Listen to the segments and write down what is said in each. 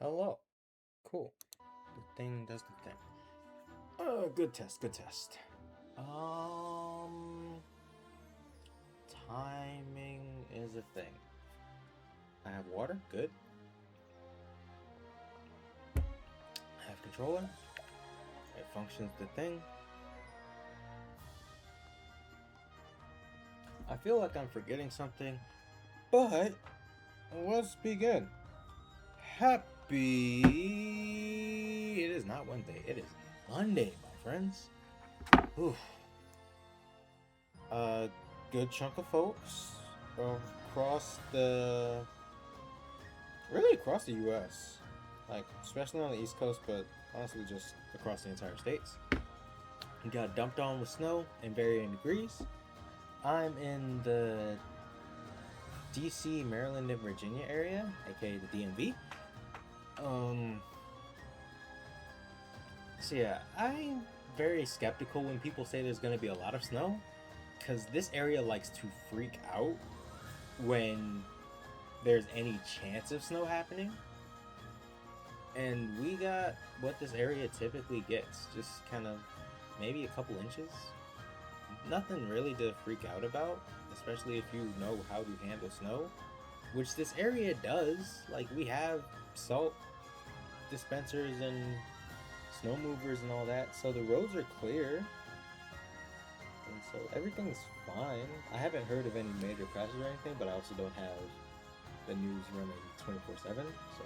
Hello. Cool. The thing does the thing. Good test, good test. Um, Timing is a thing. I have water, good. I have controller. It functions the thing. I feel like I'm forgetting something, but let's begin. Happy. It is not Wednesday, it is Monday, my friends. Oof. A good chunk of folks across really across the U.S., like especially on the East Coast, but honestly just across the entire states. We got dumped on with snow in varying degrees. I'm in the D.C., Maryland, and Virginia area, aka the DMV. Um, so yeah, I'm very skeptical when people say there's gonna be a lot of snow, because this area likes to freak out when there's any chance of snow happening. And we got what this area typically gets, just kind of maybe a couple inches. Nothing really to freak out about, especially if you know how to handle snow, which this area does. Like, we have salt dispensers and snow movers and all that, so the roads are clear, and so everything's fine. I haven't heard of any major crashes or anything, but I also don't have the news running 24/7, so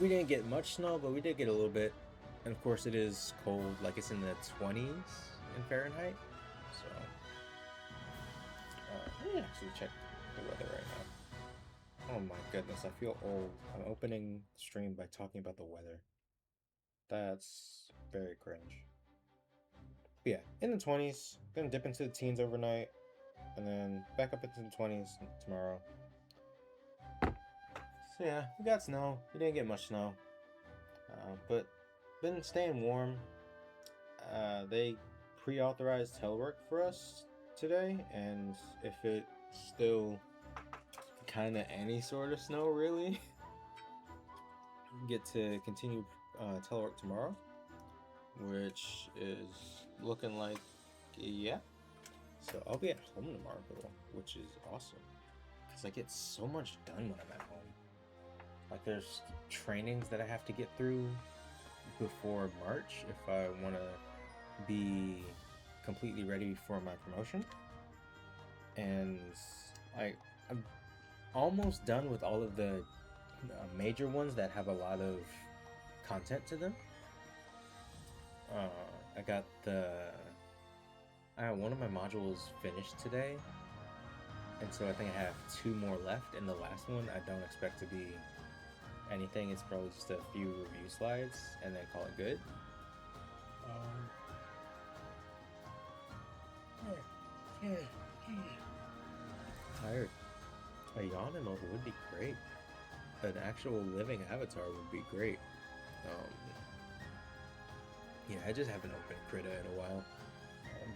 we didn't get much snow, but we did get a little bit. And of course, it is cold, like it's in the 20s in Fahrenheit. So, let me actually check the weather right now. Oh my goodness, I feel old. I'm opening the stream by talking about the weather. That's very cringe. But yeah, in the 20s, gonna dip into the teens overnight, and then back up into the 20s tomorrow. So yeah, we got snow. We didn't get much snow, but been staying warm. They pre-authorized telework for us today, and if it still kind of any sort of snow really, get to continue telework tomorrow, which is looking like, yeah. So I'll be at home tomorrow, which is awesome because I get so much done when I'm at home. Like, there's trainings that I have to get through before March if I want to be completely ready for my promotion. And I'm almost done with all of the major ones that have a lot of content to them. I got one of my modules finished today, and so I think I have 2 more left. And the last one I don't expect to be anything. It's probably just a few review slides and then call it good. Tired. A yawn emote would be great. An actual living avatar would be great. Yeah, I just haven't opened Krita in a while.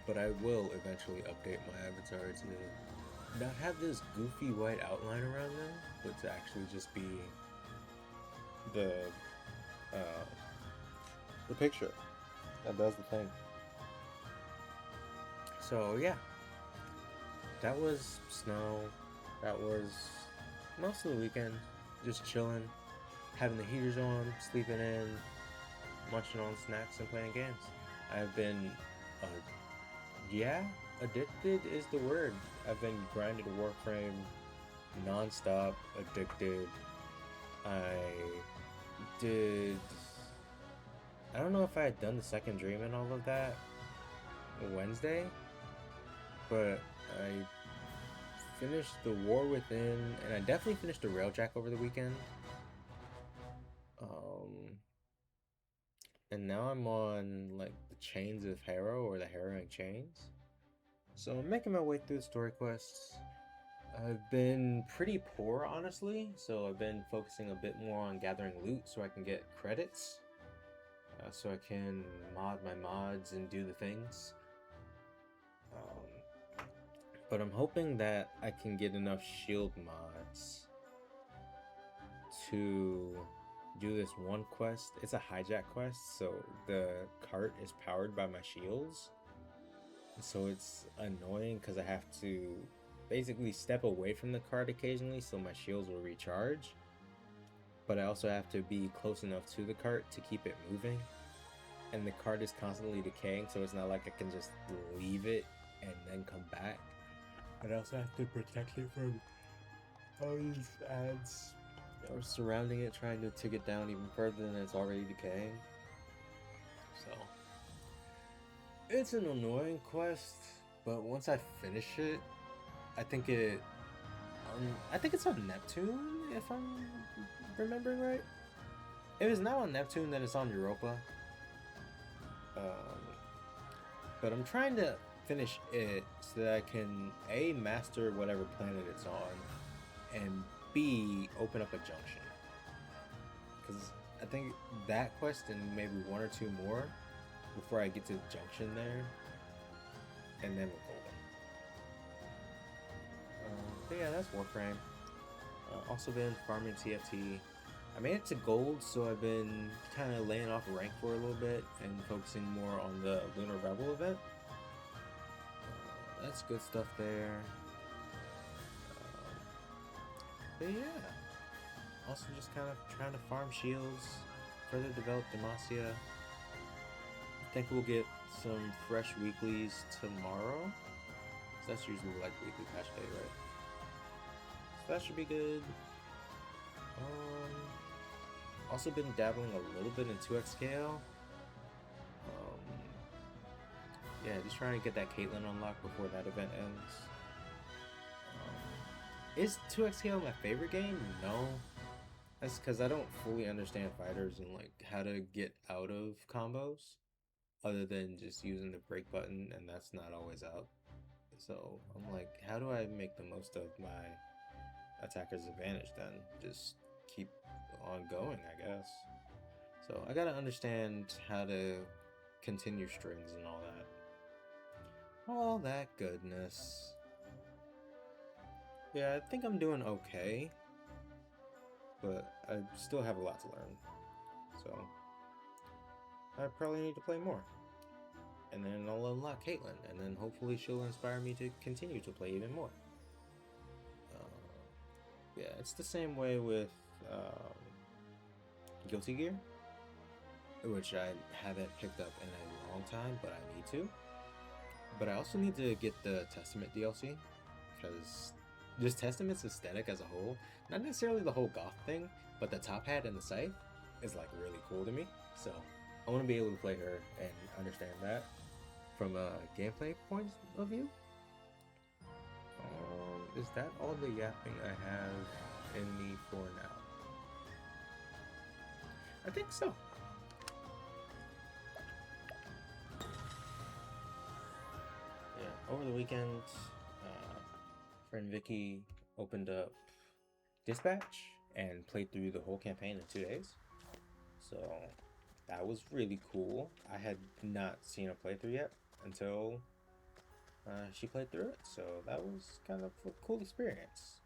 But I will eventually update my avatar to not have this goofy white outline around them, but to actually just be the picture that does the thing. So yeah, that was snow. That was most of the weekend, just chilling, having the heaters on, sleeping in, munching on snacks and playing games. I've been, addicted is the word. I've been grinding to Warframe non-stop, addicted. I don't know if I had done the second dream and all of that Wednesday, but I finished the War Within, and I definitely finished the Railjack over the weekend. And now I'm on like the Chains of Harrow, or the Harrowing Chains. So I'm making my way through the story quests. I've been pretty poor, honestly, so I've been focusing a bit more on gathering loot so I can get credits, so I can mod my mods and do the things. But I'm hoping that I can get enough shield mods to do this one quest. It's a hijack quest, so the cart is powered by my shields. So it's annoying because I have to basically step away from the cart occasionally so my shields will recharge. But I also have to be close enough to the cart to keep it moving. And the cart is constantly decaying, so it's not like I can just leave it and then come back. But I also have to protect it from all these ads or surrounding it, trying to take it down even further than it's already decaying. So it's an annoying quest, but once I finish it, I think it's on Neptune, if I'm remembering right. If it's not on Neptune, then it's on Europa. But I'm trying to finish it so that I can A, master whatever planet it's on, and B, open up a junction. Because I think that quest and maybe one or two more before I get to the junction there, and then we're golden. But yeah, that's Warframe. Also been farming TFT. I made it to gold, so I've been kind of laying off rank for a little bit and focusing more on the Lunar Rebel event. That's good stuff there. But yeah, also just kind of trying to farm shields, further develop Demacia. I think we'll get some fresh weeklies tomorrow. So that's usually like weekly patch day, right? So that should be good. Also been dabbling a little bit in 2xKL. Yeah, just trying to get that Caitlyn unlocked before that event ends. Is 2xKL my favorite game? No. That's because I don't fully understand fighters and like how to get out of combos other than just using the break button, and that's not always out. So I'm like, how do I make the most of my attacker's advantage then? Just keep on going, I guess. So I gotta understand how to continue strings and all that. All that goodness. Yeah, I think I'm doing okay, but I still have a lot to learn. So I probably need to play more. And then I'll unlock Caitlyn, and then hopefully she'll inspire me to continue to play even more. Yeah, it's the same way with Guilty Gear, which I haven't picked up in a long time, but I need to. But I also need to get the Testament DLC, because just Testament's aesthetic as a whole, not necessarily the whole goth thing, but the top hat and the scythe is like really cool to me. So I want to be able to play her and understand that from a gameplay point of view. Is that all the yapping I have in me for now? I think so. Yeah, over the weekend, friend Vicky opened up Dispatch and played through the whole campaign in 2 days. So that was really cool. I had not seen a playthrough yet until she played through it, so that was kind of a cool experience.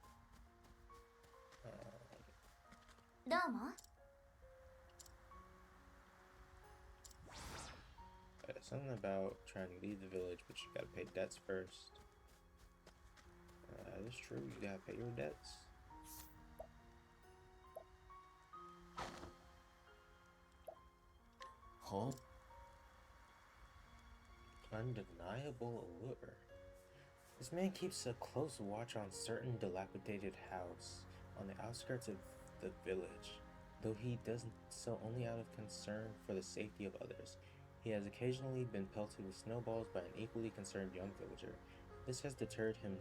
Something about trying to leave the village, but you gotta pay debts first. That's true, you gotta pay your debts. Huh? Undeniable allure. This man keeps a close watch on certain dilapidated house on the outskirts of the village, though he does so only out of concern for the safety of others. He has occasionally been pelted with snowballs by an equally concerned young villager. This has deterred him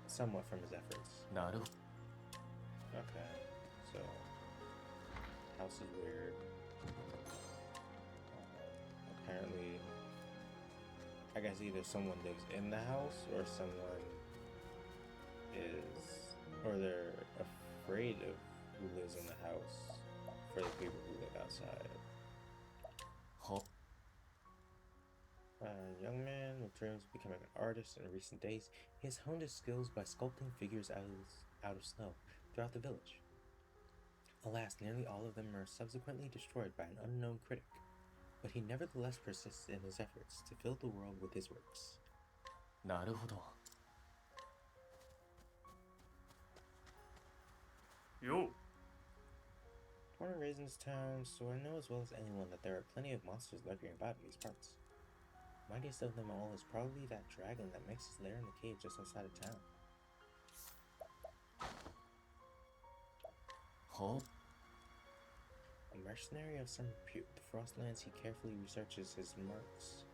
somewhat from his efforts. Naru. Okay, so house is weird. Apparently, I guess either someone lives in the house or someone they're afraid of who lives in the house for the people who live outside. Huh? A young man with dreams of becoming an artist in recent days, he has honed his skills by sculpting figures out of snow throughout the village. Alas, nearly all of them were subsequently destroyed by an unknown critic, but he nevertheless persists in his efforts to fill the world with his works. なるほど。よ Born and raised in this town, so I know as well as anyone that there are plenty of monsters lurking about in these parts. Mightiest of them all is probably that dragon that makes his lair in the cave just outside of town. は A mercenary of some repute, the Frostlands, he carefully researches his marks.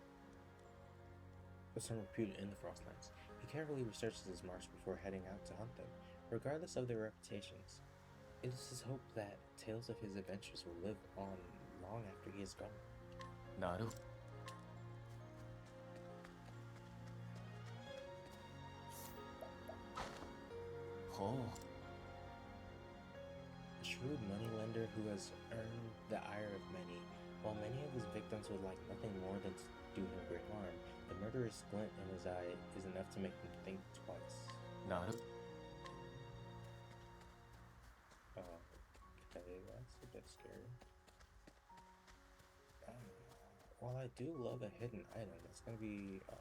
Of some repute in the Frostlands, he carefully researches his marks before heading out to hunt them, regardless of their reputations. It is his hope that tales of his adventures will live on long after he is gone. なるほど。は A shrewd moneylender who has earned the ire of many, while many of his victims would like nothing more than to do him great harm, the murderous glint in his eye is enough to make them think twice. なる Okay, that's a bit scary. While I do love a hidden item, it's gonna be, I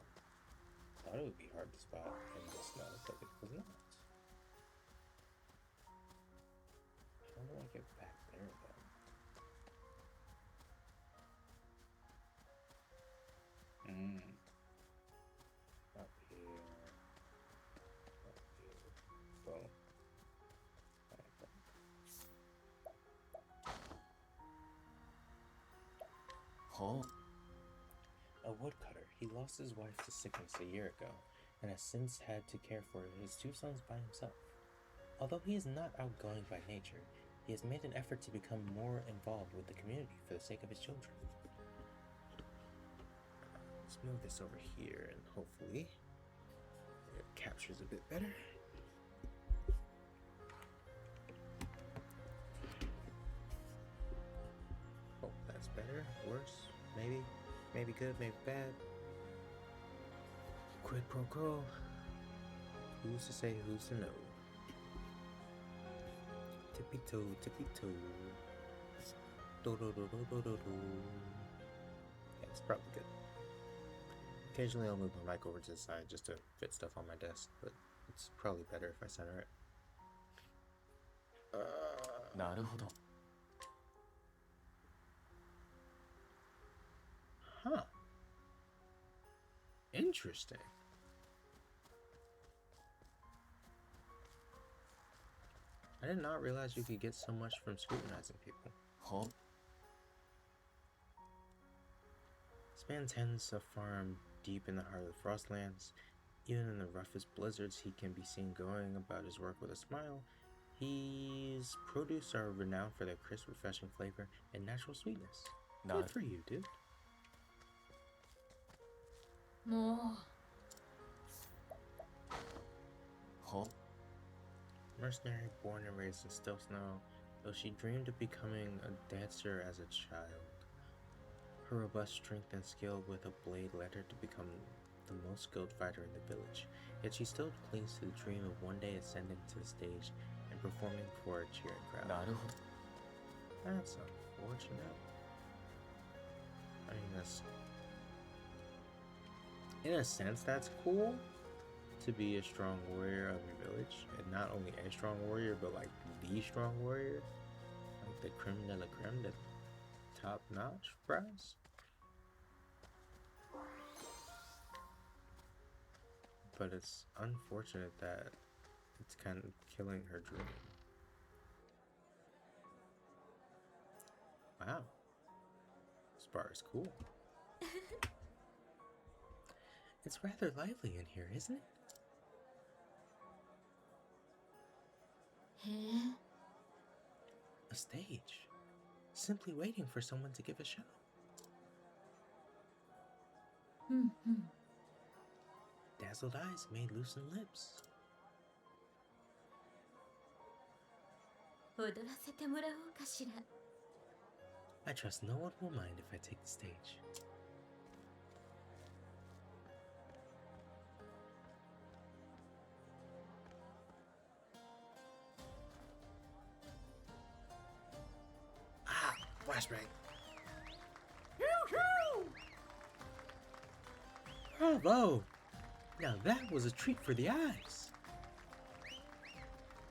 thought it would be hard to spot in the snow, but it was not. How do I get back there, though? Up here. Boom. Huh? A woodcutter. He lost his wife to sickness a year ago, and has since had to care for his two sons by himself. Although he is not outgoing by nature, he has made an effort to become more involved with the community for the sake of his children. Let's move this over here, and hopefully it captures a bit better. Oh, that's better, worse, maybe good, maybe bad. Quid pro quo. Who's to say, who's to know? Tippy toe, tippy toe. Do do do do do do do. Yeah, it's probably good. Occasionally I'll move my mic over to the side just to fit stuff on my desk, but it's probably better if I center it. なるほど。 Huh. Interesting. I did not realize you could get so much from scrutinizing people. Huh? This man tends a farm deep in the heart of the Frostlands. Even in the roughest blizzards, he can be seen going about his work with a smile. His produce are renowned for their crisp, refreshing flavor and natural sweetness. Good for you, dude. もう。は Mercenary born and raised in Still Snow, though she dreamed of becoming a dancer as a child. Her robust strength and skill with a blade led her to become the most skilled fighter in the village, yet she still clings to the dream of one day ascending to the stage and performing for a cheering crowd. なるほど。 That's unfortunate. I mean, that's... in a sense, that's cool. To be a strong warrior of your village, and not only a strong warrior, but like the strong warrior, like the creme de la creme, the top-notch prize. But it's unfortunate that it's kind of killing her dream. Wow, this bar is cool. It's rather lively in here, isn't it? へえ A stage. Simply waiting for someone to give a show. うんうん Dazzled eyes may loosen lips. 踊らせてもらおうかしら I trust no one will mind if I take the stage. flashbang. Bravo! Now that was a treat for the eyes.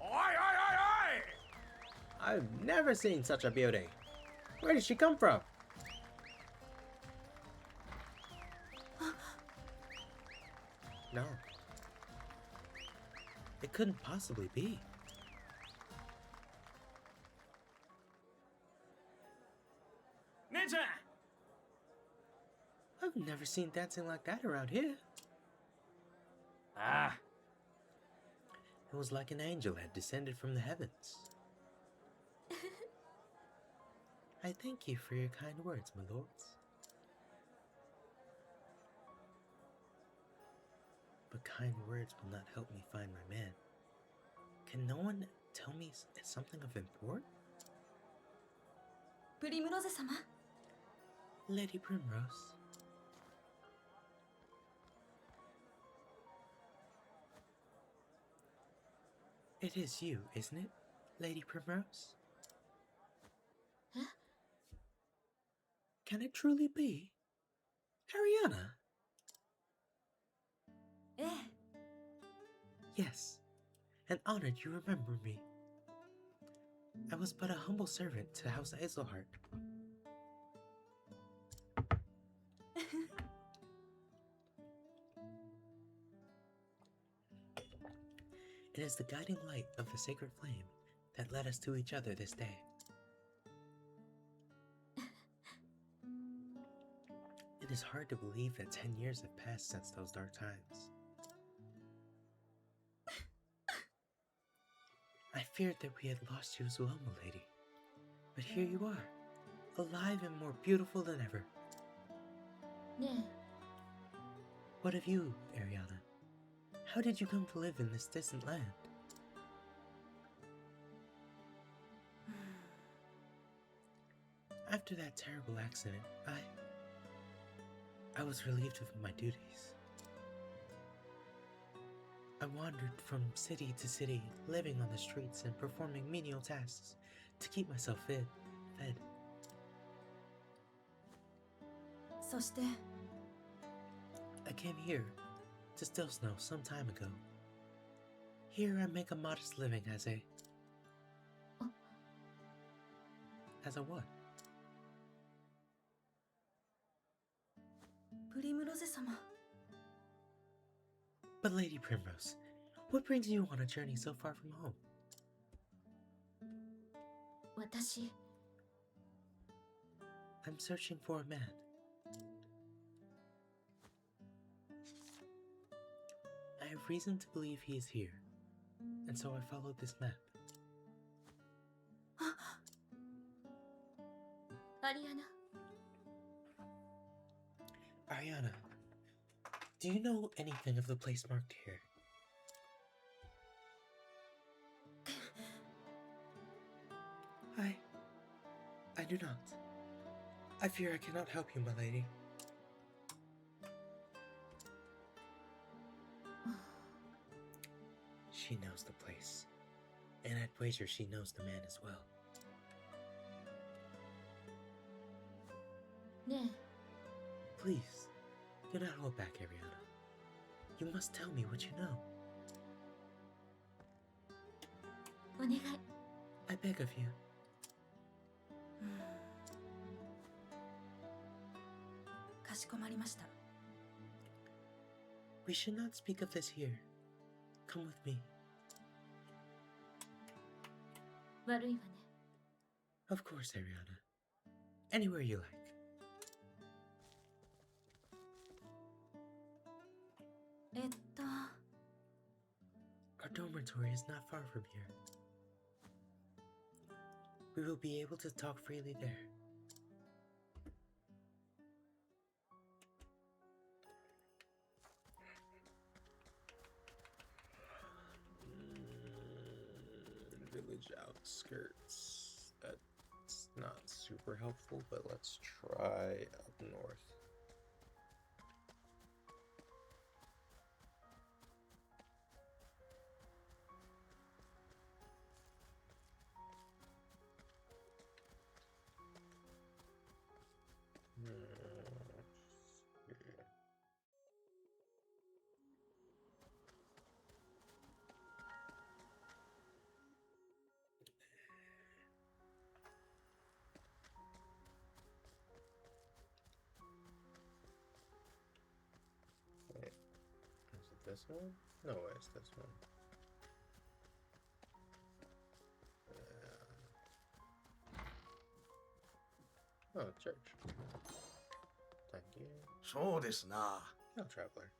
Oi, oi, oi, oi! I've never seen such a beauty. Where did she come from? No. It couldn't possibly be. Ninja! I've never seen dancing like that around here. Ah, It was like an angel had descended from the heavens. I thank you for your kind words, my lords. But kind words will not help me find my man. Can no one tell me something of import? プリムローゼ様 Lady Primrose. It is you, isn't it, Lady Primrose? Huh? Can it truly be? Ariana? ええ Yes, and honored you remember me. I was but a humble servant to House Azelhart. It is the guiding light of the sacred flame that led us to each other this day. It is hard to believe that 10 years have passed since those dark times. I feared that we had lost you as well, milady. But here you are, alive and more beautiful than ever. ね What of you, Ariana? How did you come to live in this distant land? After that terrible accident, I was relieved of my duties. I wandered from city to city, living on the streets and performing menial tasks to keep myself fed. そして I came here to Still Snow some time ago. Here I make a modest living as a... As a what? プリムローゼ様 But Lady Primrose, what brings you on a journey so far from home? 私 I'm searching for a man. I have reason to believe he is here, and so I followed this map. アリアナ Ariana, do you know anything of the place marked here? I do not. I fear I cannot help you, my lady. She knows the place, and I'd wager she knows the man as well. ね Please, do not hold back, Ariana. You must tell me what you know. えお願い I beg of you. かしこまりました We should not speak of this here. Come with me. 悪いわね Of course, Ariana. Anywhere you like. Our dormitory is not far from here. We will be able to talk freely there. Village outskirts. That's not super helpful, but let's try up north. this one? No, it's this one. Oh, church. Thank you. そうですな。 Hello, traveler.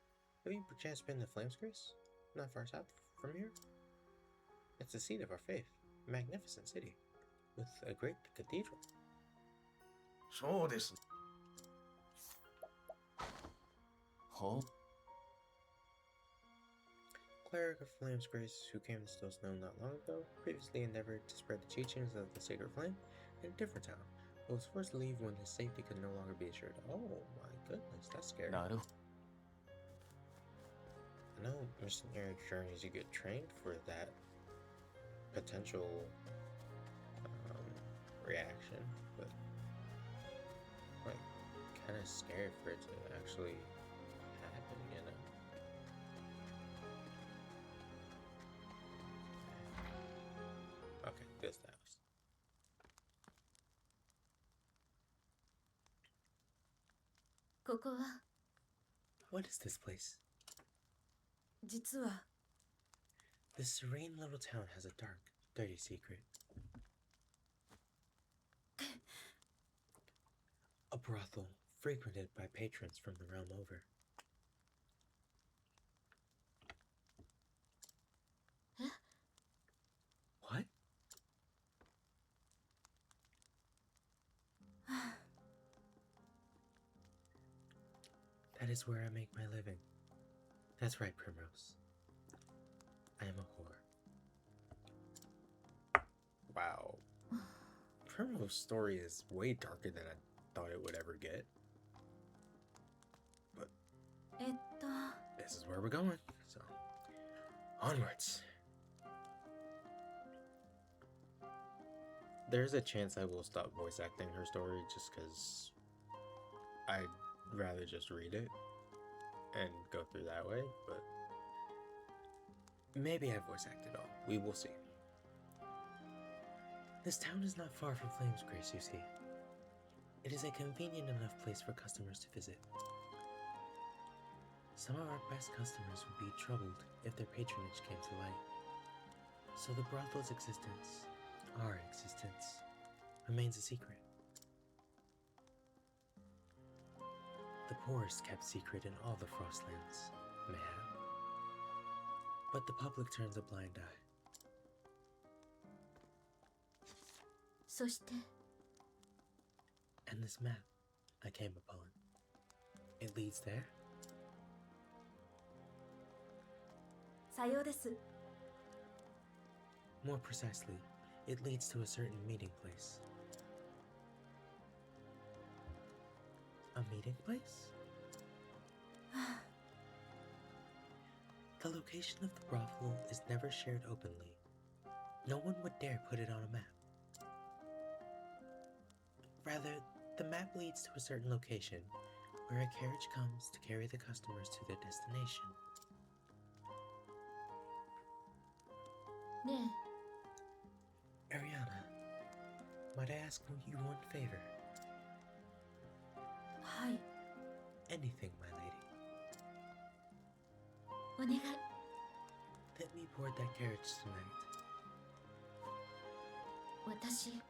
Have you perchance been to Flames Grace? Not far south from here? It's the seat of our faith. A magnificent city. With a great cathedral. そうです。ほう。 Cleric of Flames Grace, who came to Still Snow not long ago, previously endeavored to spread the teachings of the Sacred Flame in a different town, but was forced to leave when his safety could no longer be assured. Oh my goodness, that's scary. なる I know missionary journeys you get trained for that potential reaction, but like kind of scared for it to actually happen, you know? Okay, this house. ここは What is this place? 実は This serene little town has a dark, dirty secret. A brothel frequented by patrons from the realm over. Huh? What? That is where I make my living. That's right, Primrose. I am a whore. Wow. Primrose's story is way darker than I thought it would ever get. But えっと this is where we're going. So, onwards. There's a chance I will stop voice acting her story just because I'd rather just read it and go through that way, but maybe I voice act it all. We will see. This town is not far from Flames Grace, you see. It is a convenient enough place for customers to visit. Some of our best customers would be troubled if their patronage came to light. So the brothel's existence, our existence, remains a secret. The poorest kept secret in all the Frostlands, mayhap. But the public turns a blind eye. そして And this map I came upon, it leads there? さようです More precisely, it leads to a certain meeting place. A meeting place? The location of the brothel is never shared openly. No one would dare put it on a map. Rather, the map leads to a certain location where a carriage comes to carry the customers to their destination. ね Ariana, might I ask you one favor? えはい Anything, my lady. お願い Let me board that carriage tonight. 私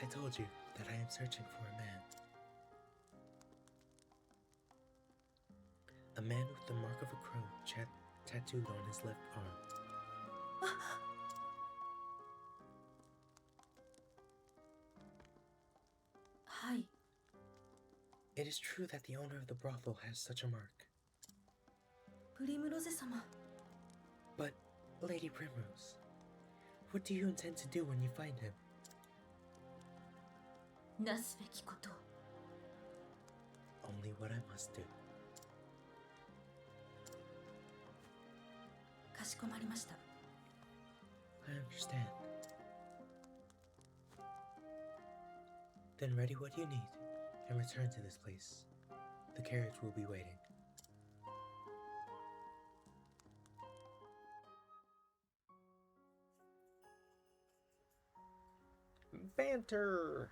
I told you that I am searching for a man. A man with the mark of a crow tattooed on his left arm. はい It is true that the owner of the brothel has such a mark. プリムロゼ様 But, Lady Primrose, what do you intend to do when you find him? なすべきこと Only what I must do. かしこまりました I understand. Then ready what you need and return to this place. The carriage will be waiting. Banter!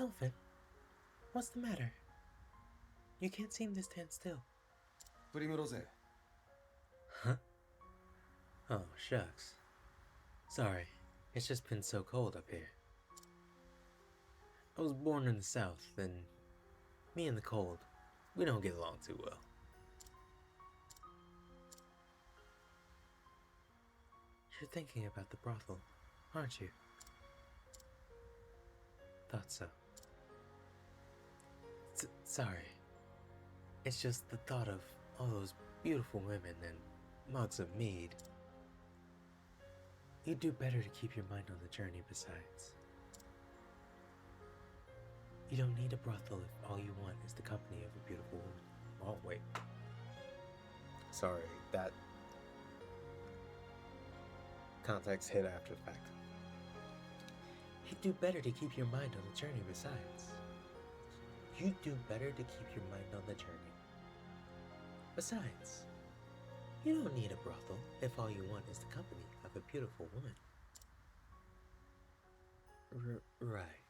Elfin, what's the matter? You can't seem to stand still. Primrose. Huh? Oh, shucks. Sorry, it's just been so cold up here. I was born in the south, and me and the cold, we don't get along too well. You're thinking about the brothel, aren't you? Thought so. Sorry. It's just the thought of all those beautiful women and mugs of mead. You'd do better to keep your mind on the journey besides. You don't need a brothel if all you want is the company of a beautiful woman. Oh, wait. Sorry, that context hit after the fact. You'd do better to keep your mind on the journey besides. You'd do better to keep your mind on the journey. Besides, you don't need a brothel if all you want is the company of a beautiful woman. Right.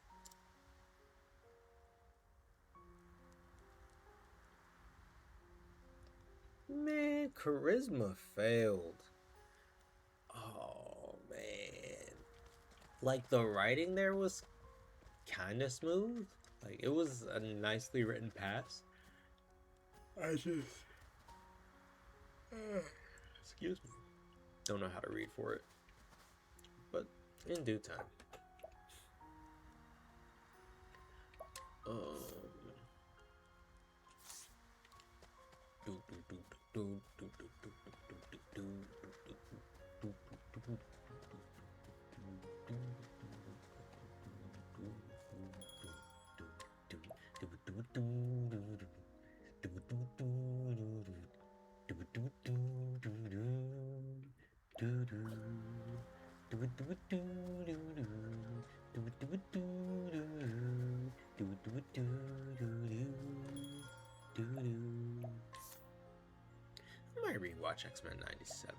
Man, charisma failed. Oh, man. Like, the writing there was kind of smooth. Like, it was a nicely written pass. I just... excuse me. Don't know how to read for it. But in due time. I might rewatch X-Men 97.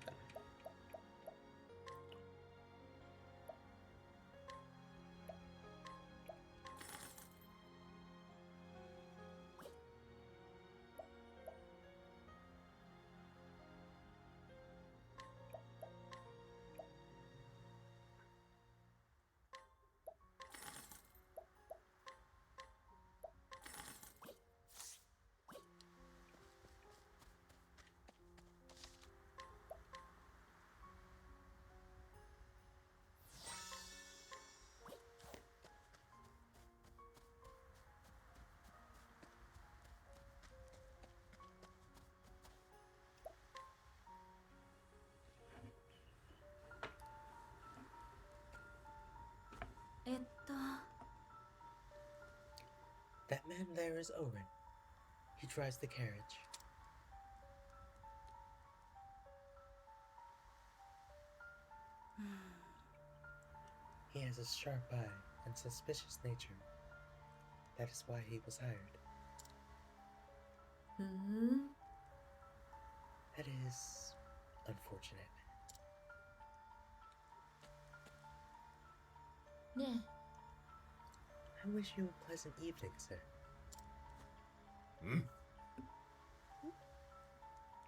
That man there is Owen. He drives the carriage. He has a sharp eye and suspicious nature. That is why he was hired. That is unfortunate. ね I wish you a pleasant evening, sir.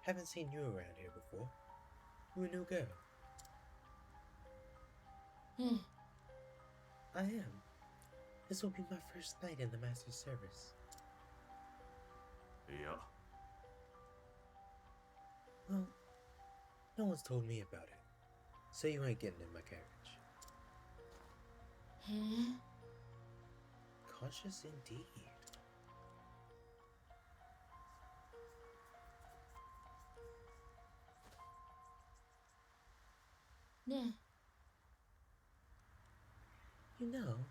Haven't seen you around here before. You a new girl? ええ I am. This will be my first night in the Master's service. いや Well, no one's told me about it. So you ain't getting in my carriage. へえ Cautious indeed. ね You know,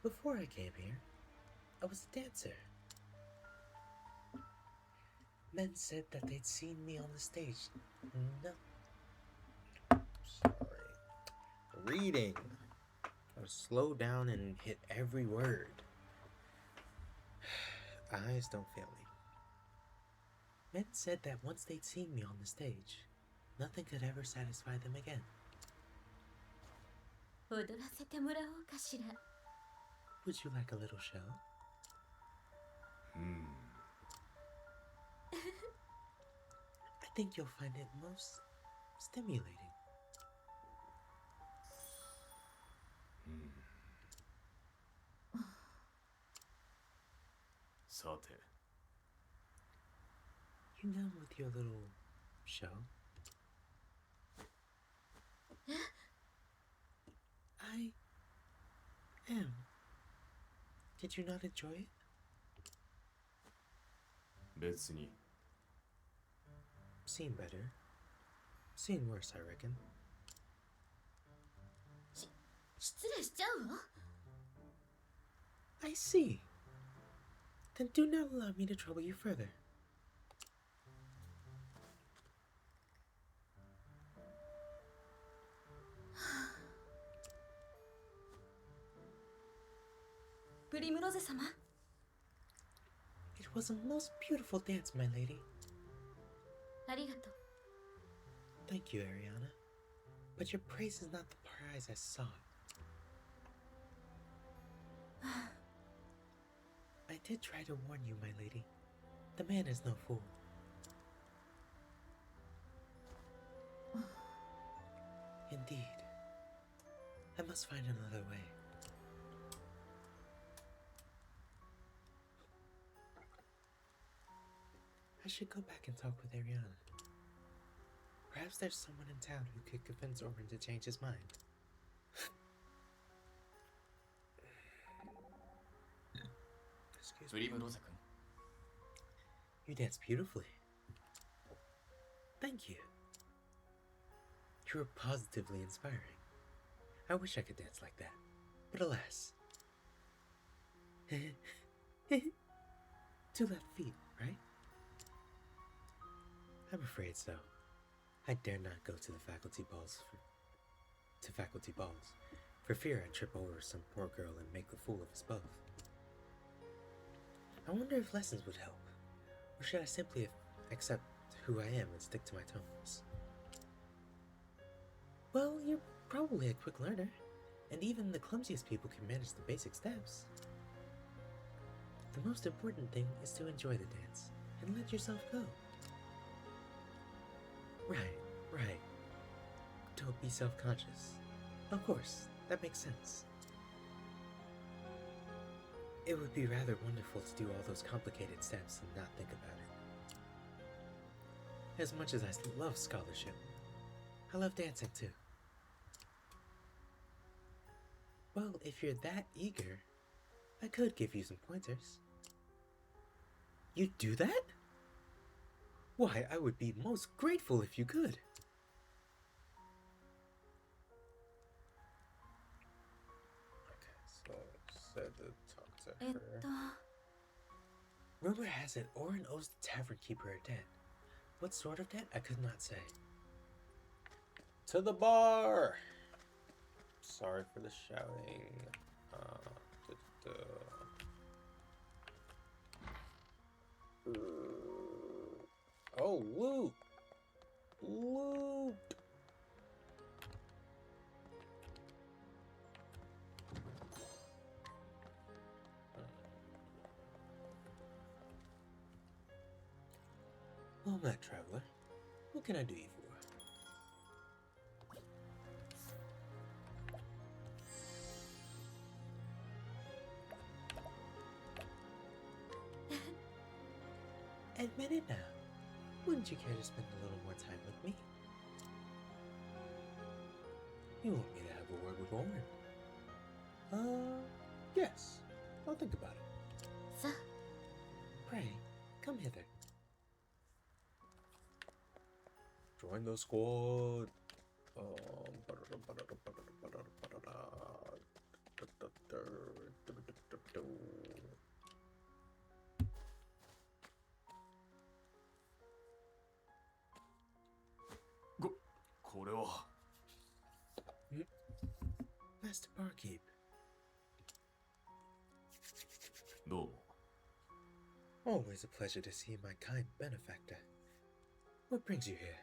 before I came here, I was a dancer. Men said that they'd seen me on the stage. No. Sorry. Reading. I was slow down and hit every word. Eyes don't fail me. Men said that once they'd seen me on the stage, nothing could ever satisfy them again. 踊らせてもらおうかしら Would you like a little show? I think you'll find it most stimulating. さて You done with your little show? I am. Did you not enjoy it? 別に Seen better. Seen worse, I reckon. 失礼しちゃうわ。 I see. Then do not allow me to trouble you further. Primrose 様。 It was a most beautiful dance, my lady. ありがとう。 Thank you, Ariana. But your praise is not the prize I sought. I did try to warn you, my lady. The man is no fool. Indeed. I must find another way. I should go back and talk with Ariana. Perhaps there's someone in town who could convince Orin to change his mind. Excuse me. プリムローザ君 You dance beautifully. Thank you. You were positively inspiring. I wish I could dance like that. But alas. 2 left feet, right? I'm afraid so. I dare not go to the faculty balls for fear I trip over some poor girl and make a fool of us both. I wonder if lessons would help, or should I simply accept who I am and stick to my tones? Well, you're probably a quick learner, and even the clumsiest people can manage the basic steps. The most important thing is to enjoy the dance and let yourself go. Right. Don't be self-conscious. Of course, that makes sense. It would be rather wonderful to do all those complicated steps and not think about it. As much as I love scholarship, I love dancing too. Well, if you're that eager, I could give you some pointers. You'd do that? Why, I would be most grateful if you could. Okay, so said to talk to her. Rumor has it Orin owes the tavern keeper a debt. What sort of debt, I could not say. To the bar! Sorry for the shouting. Oh, loot! Loot! Well met, traveler. What can I do you for? Admit it now. Wouldn't you care to spend a little more time with me? You want me to have a word with Orin? Yes. I'll think about it. さあ、 Pray, come hither. Join the squad. Go これは Master Barkeep. どうも Always a pleasure to see my kind benefactor. What brings you here?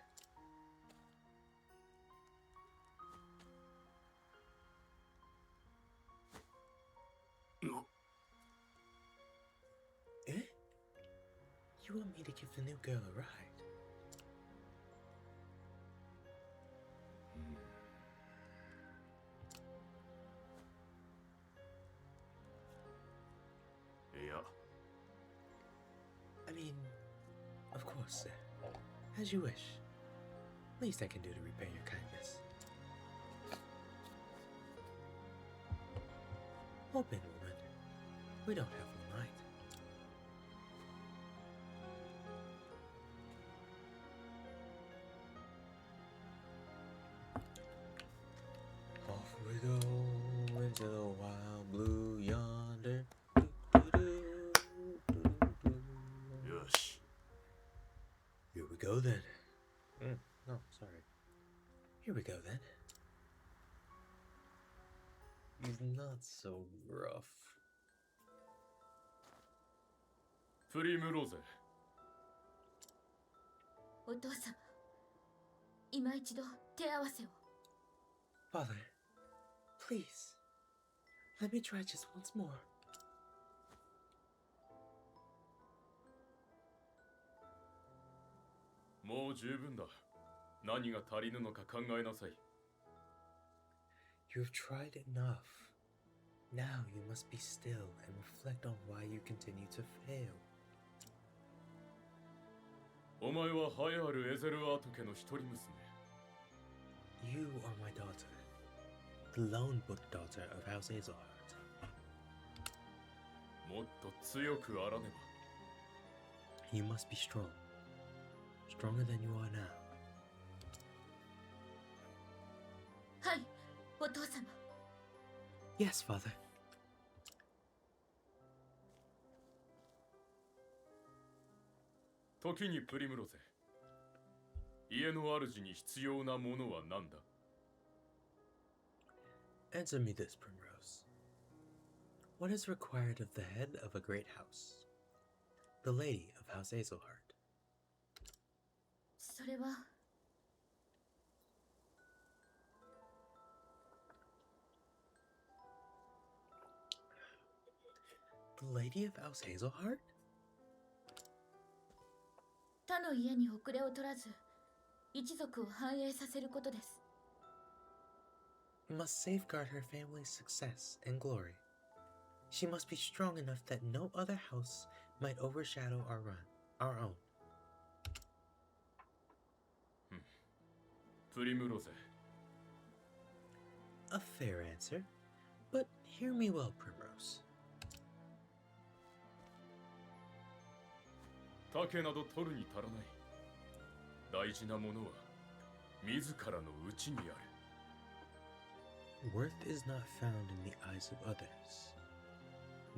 Eh? You want me to give the new girl a ride? いや、 I mean, of course, sir. As you wish. Least I can do to repay your kindness. Open, woman. We don't have all night. Off we go into the wild blue yonder. Do-do-do, よし。 Here we go then. No, sorry. Here we go then. He's not so rough. プリムローゼ、 お父様、今一度手合わせを。 Father, please, let me try just once more. もう十分だ。何が足りぬのか考えなさい。 You've tried enough. Now you must be still and reflect on why you continue to fail. お前は栄えあるエゼルアート家の一人娘。 You are my daughter, the lone book daughter of House Hazelheart. もっと強くあらねば。 You must be strong, stronger than you are now. はい、お父様。 Yes, father. 時にプリムロゼ、家の主に必要なものは何だ？ Answer me this, Primrose. What is required of the head of a great house? The lady of House Hazelheart. それは The lady of House Hazelheart? 他の家に遅れを取らず、一族を繁栄させることです。 Must safeguard her family's success and glory. She must be strong enough that no other house might overshadow our own. プリムロゼ、 A fair answer, but hear me well, Primrose. 竹など取るに足らない。大事なものは自らの内にある。 Worth is not found in the eyes of others.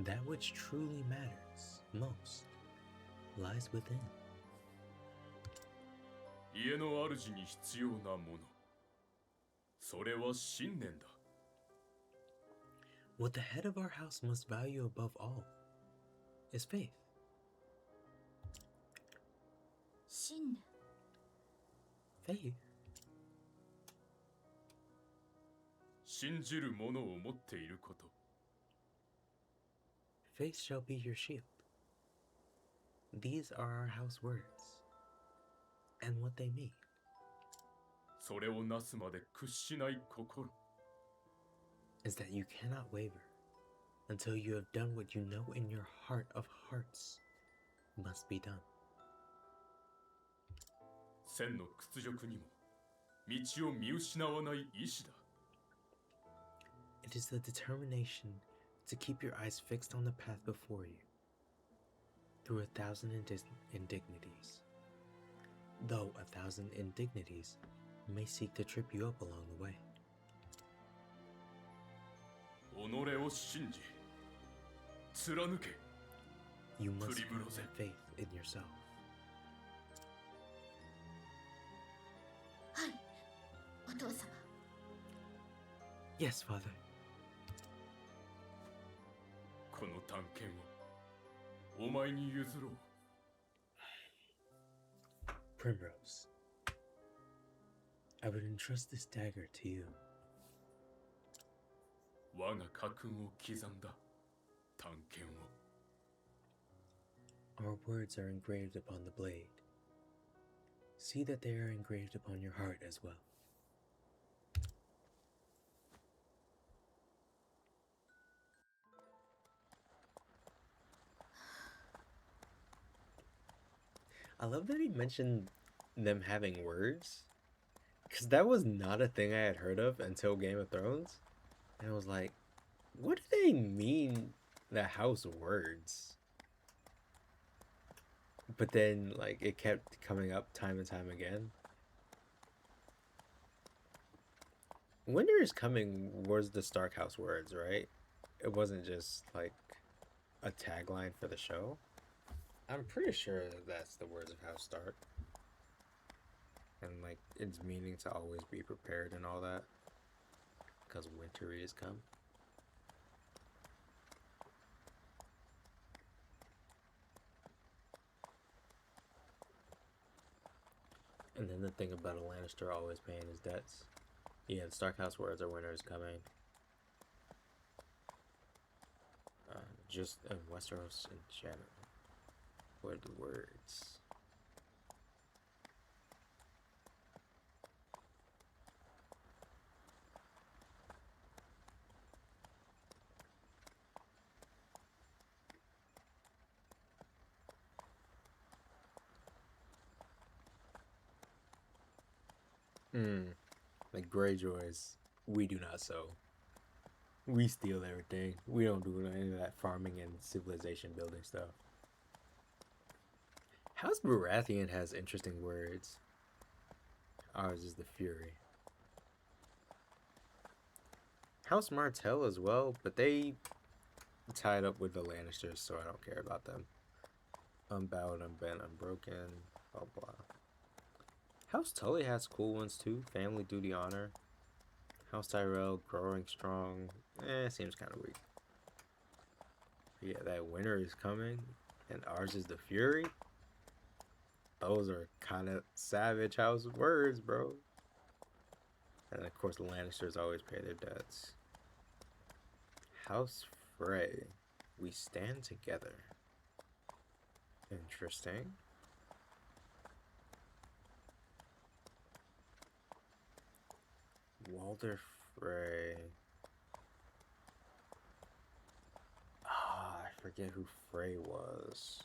That which truly matters most lies within. 家の主に必要なもの、それは信念だ。 What the head of our house must value above all is faith. 信念。 Faith? 信じるものを持っていること。 Faith shall be your shield. These are our house words, and what they mean. それをなすまで屈しない心。 Is that you cannot waver until you have done what you know in your heart of hearts must be done. 千の屈辱にも道を見失わない意志だ。 It is the determination to keep your eyes fixed on the path before you through 1,000 indignities, though 1,000 indignities may seek to trip you up along the way. 己を信じ、貫け。 You must Primrose. have faith in yourself. はい、お父様。 Yes, Father. この探検をお前に譲ろう。 Primrose, I would entrust this dagger to you. 我が家訓を刻んだ探検を。 Our words are engraved upon the blade. See that they are engraved upon your heart as well. I love that he mentioned them having words, because that was not a thing I had heard of until Game of Thrones. And I was like, what do they mean, the house words? But then, like, it kept coming up time and time again. Winter is Coming was the Stark House words, right? It wasn't just, like, a tagline for the show. I'm pretty sure that's the words of House Stark. And, like, its meaning to always be prepared and all that. Because winter is come. And then the thing about a Lannister always paying his debts. Yeah, the Stark House words are winter is coming. Just in Westeros in general. What are the words? Like Greyjoys, we do not sow. We steal everything. We don't do any of that farming and civilization building stuff. House Baratheon has interesting words. Ours is the Fury. House Martell as well, but they tied up with the Lannisters, so I don't care about them. Unbowed, unbent, unbroken, blah blah. House Tully has cool ones too. Family, duty, honor. House Tyrell, growing strong. Seems kind of weak. Yeah, that winter is coming, and ours is the Fury. Those are kind of savage house words, bro. And of course, the Lannisters always pay their debts. House Frey, we stand together. Interesting. Walder Frey. I forget who Frey was.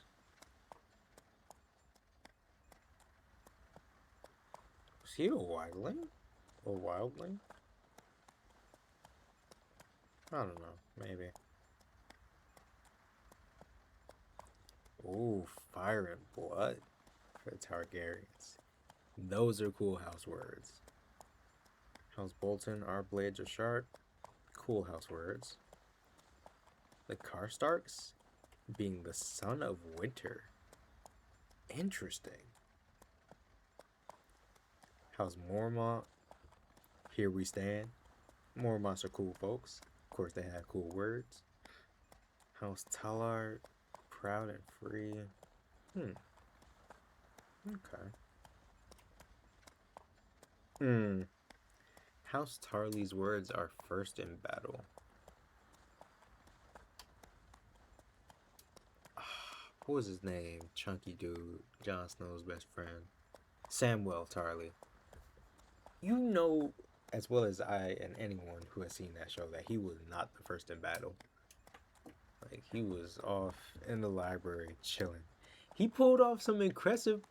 Was he a wildling? Or wildling? I don't know, maybe. Ooh, fire and blood for the Targaryens. Those are cool house words. House Bolton, our blades are sharp. Cool house words. The Karstarks being the son of winter. Interesting. House Mormont, here we stand. Mormonts are cool folks. Of course, they have cool words. House Tallard, proud and free. Okay. House Tarly's words are first in battle. What was his name? Chunky dude. Jon Snow's best friend. Samwell Tarly. You know as well as I and anyone who has seen that show that he was not the first in battle. Like, he was off in the library chilling. He pulled off some impressive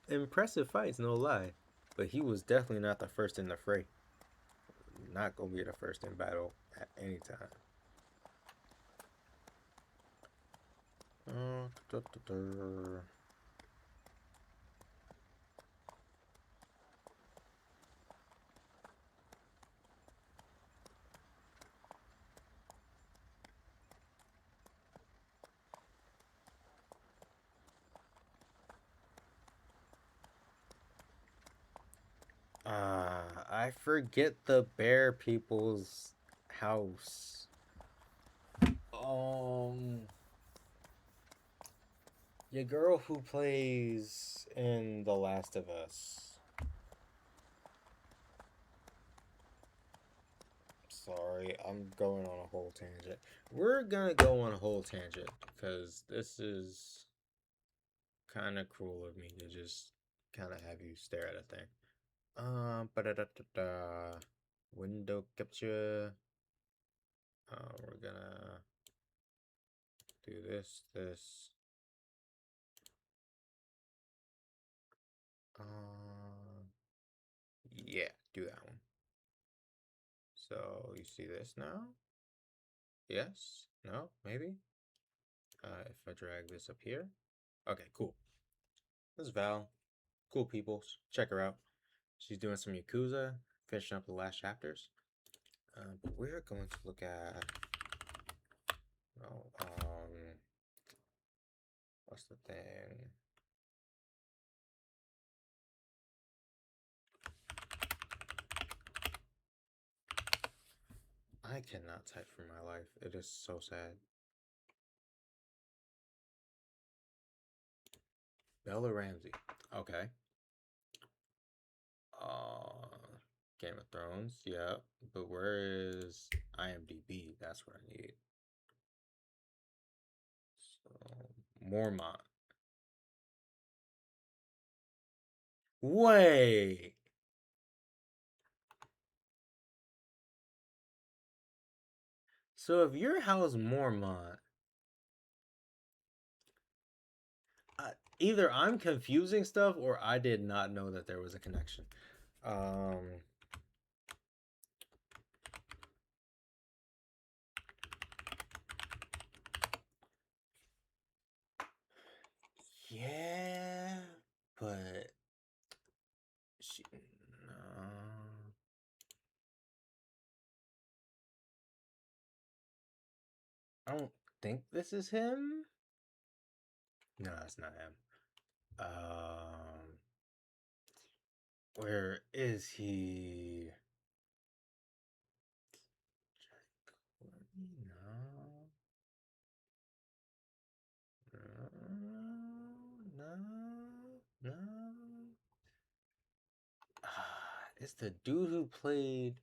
fights, no lie. But he was definitely not the first in the fray. Not gonna be the first in battle at any time. I forget the bear people's house. Your girl who plays in The Last of Us. sorry. I'm going on a whole tangent. We're gonna go on a whole tangent because this is kind of cruel of me to just kind of have you stare at a thing. Ba-da-da-da-da. Window capture. We're gonna do this. Yeah, do that one. So you see this now? Yes? No? Maybe? If I drag this up here. Okay, cool. This is Val. Cool people. Check her out. She's doing some Yakuza, finishing up the last chapters. But we're going to look at... Oh, what's the thing? I cannot type for my life. It is so sad. Bella Ramsey. Okay. Game of Thrones. Yeah. But where is IMDb? That's what I need. So, Mormont. Wait. So if your house Mormont, either I'm confusing stuff or I did not know that there was a connection. Yeah, but no. I don't think this is him. No, it's not him. Where is he? No. No. It's the dude who played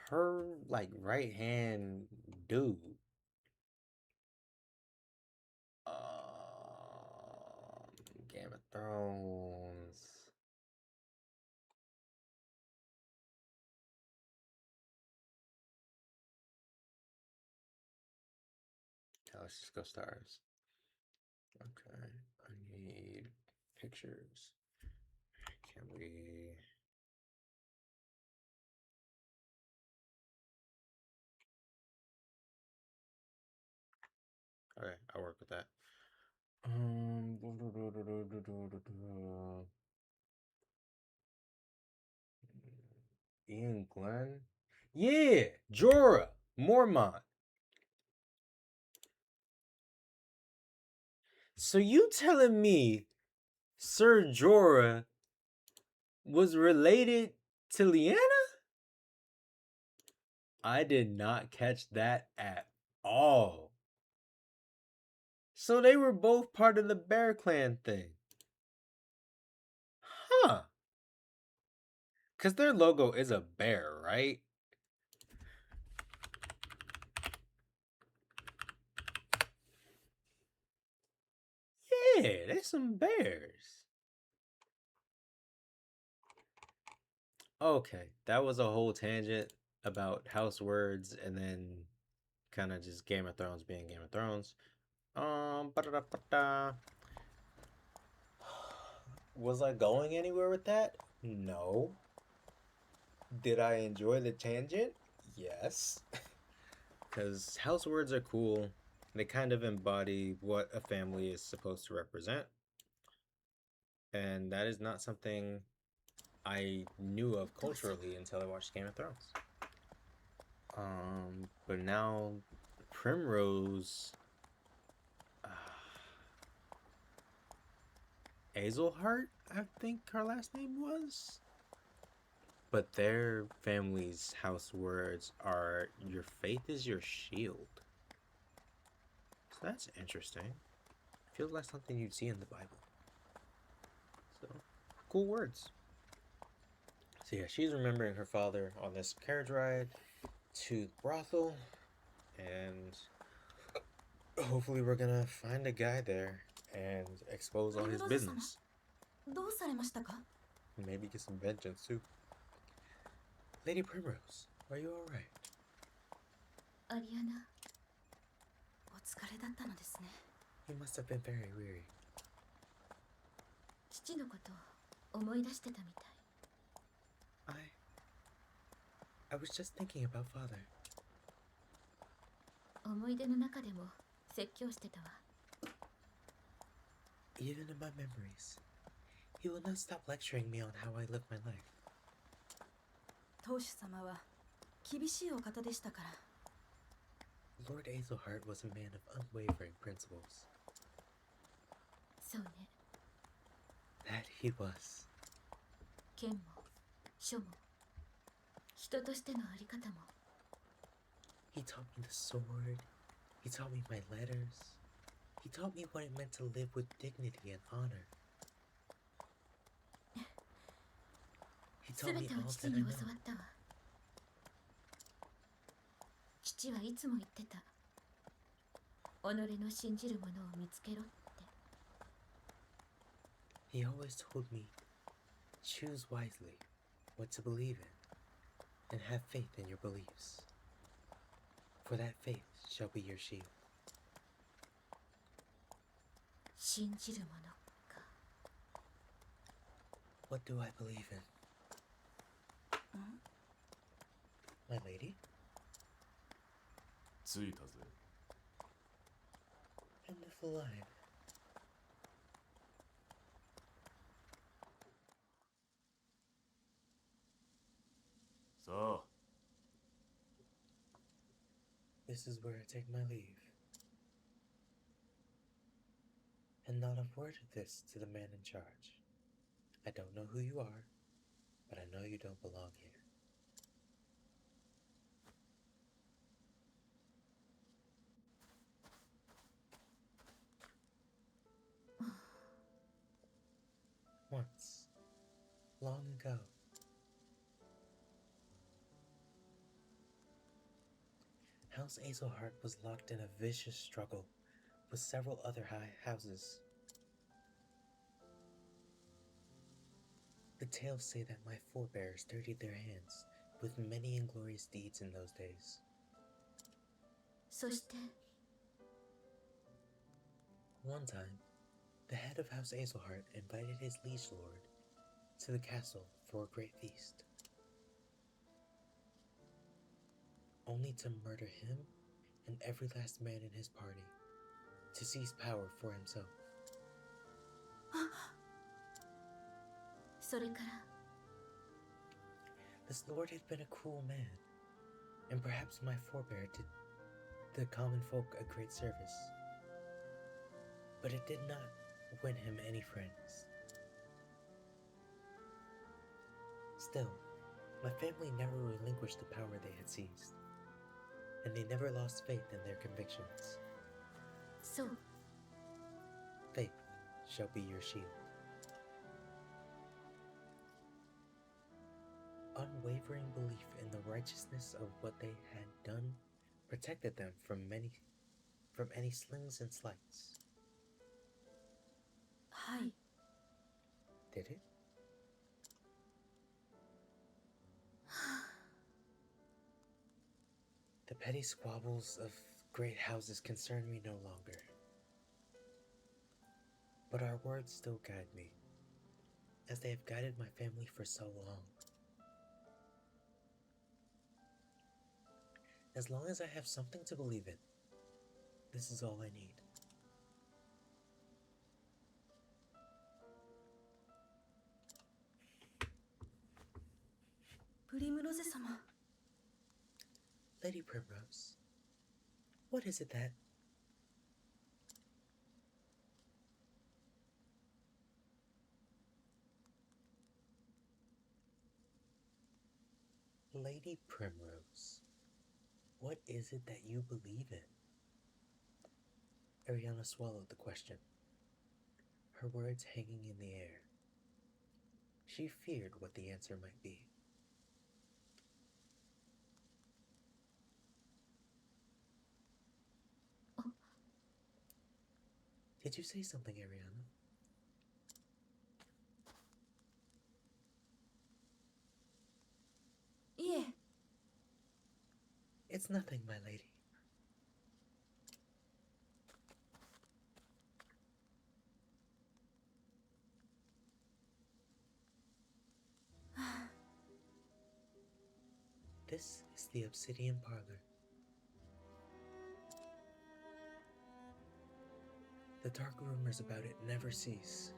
her like right hand dude. Game of Thrones. Let's just go stars. Okay, I need pictures. Can we? Okay, I'll work with that. Ian Glenn? Yeah, Jorah Mormont. So you telling me Sir Jorah was related to Lyanna? I did not catch that at all. So they were both part of the Bear Clan thing. Huh. Because their logo is a bear, right? Yeah, there's some bears. Okay, that was a whole tangent about house words and then kind of just Game of Thrones being Game of Thrones. Ba-da-da-ba-da. Was I going anywhere with that? No. Did I enjoy the tangent? Yes. Because house words are cool. They kind of embody what a family is supposed to represent. And that is not something I knew of culturally until I watched Game of Thrones. But now Primrose Hazelheart, I think her last name was. But their family's house words are "Your faith is your shield." So that's interesting. Feels like something you'd see in the Bible. So, cool words. So yeah, she's remembering her father on this carriage ride. to the brothel, and hopefully we're gonna find a guy there and expose all his business. どうされましたか？ Maybe get some vengeance too. Lady Primrose, are you alright? アリアナ、お疲れだったのですね。 You must have been very weary. 父のことを思い出してたみたい。 I was just thinking about father. 思い出の中でも説教してたわ。 Even in my memories, he will not stop lecturing me on how I live my life. 当主様は厳しいお方でしたから。 Lord Azelhart was a man of unwavering principles. そうね。 That he was. 剣も書も人としてのあり方も。 He taught me the sword. He taught me my letters. He taught me what it meant to live with dignity and honor. He す taught べ me てを all 父 that に I 教わ know. ったわ。父はいつも言ってた。己の信じるものを見つけろって。 He always told me, choose wisely what to believe in, and have faith in your beliefs. For that faith shall be your shield. 信じるものか。 What do I believe in? My lady? 着いたぜ。 End of the line. さあ、 This is where I take my leave. And not a word of this to the man in charge. I don't know who you are, but I know you don't belong here. Once, long ago, House Azelhart was locked in a vicious struggle with several other high houses. The tales say that my forebears dirtied their hands with many inglorious deeds in those days. そして One time, the head of House Azelhart invited his liege lord to the castle for a great feast, only to murder him and every last man in his party, to seize power for himself. それから This lord had been a cruel man, and perhaps my forebear did the common folk a great service. But it did not win him any friends. Still, my family never relinquished the power they had seized, and they never lost faith in their convictions. そう Faith shall be your shield. Unwavering belief in the righteousness of what they had done protected them from any slings and slights. はい Did it? The petty squabbles of great houses concern me no longer. But our words still guide me, as they have guided my family for so long. As long as I have something to believe in, this is all I need. プリムロゼ様 Lady Primrose, what is it that... Lady Primrose, what is it that you believe in? Ariana swallowed the question, her words hanging in the air. She feared what the answer might be. Did you say something, Ariana?いえ It's nothing, my lady. This is the Obsidian Parlor. The dark rumors about it never cease,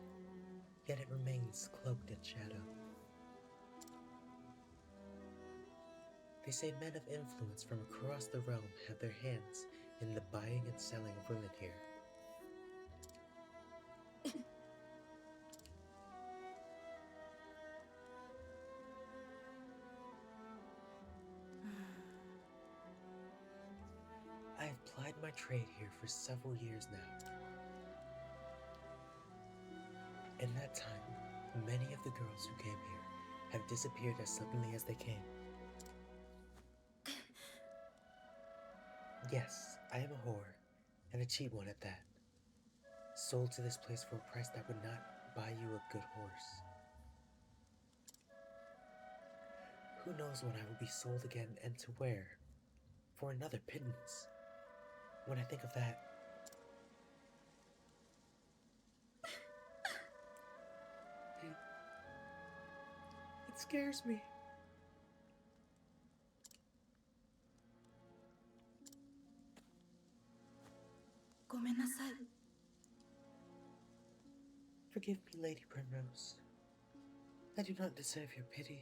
yet it remains cloaked in shadow. They say men of influence from across the realm have their hands in the buying and selling of women here. I have plied my trade here for several years now. In that time, many of the girls who came here have disappeared as suddenly as they came. Yes, I am a whore, and a cheap one at that. Sold to this place for a price that would not buy you a good horse. Who knows when I will be sold again and to where? For another pittance. When I think of that, it scares me. Forgive me, Lady Primrose. I do not deserve your pity.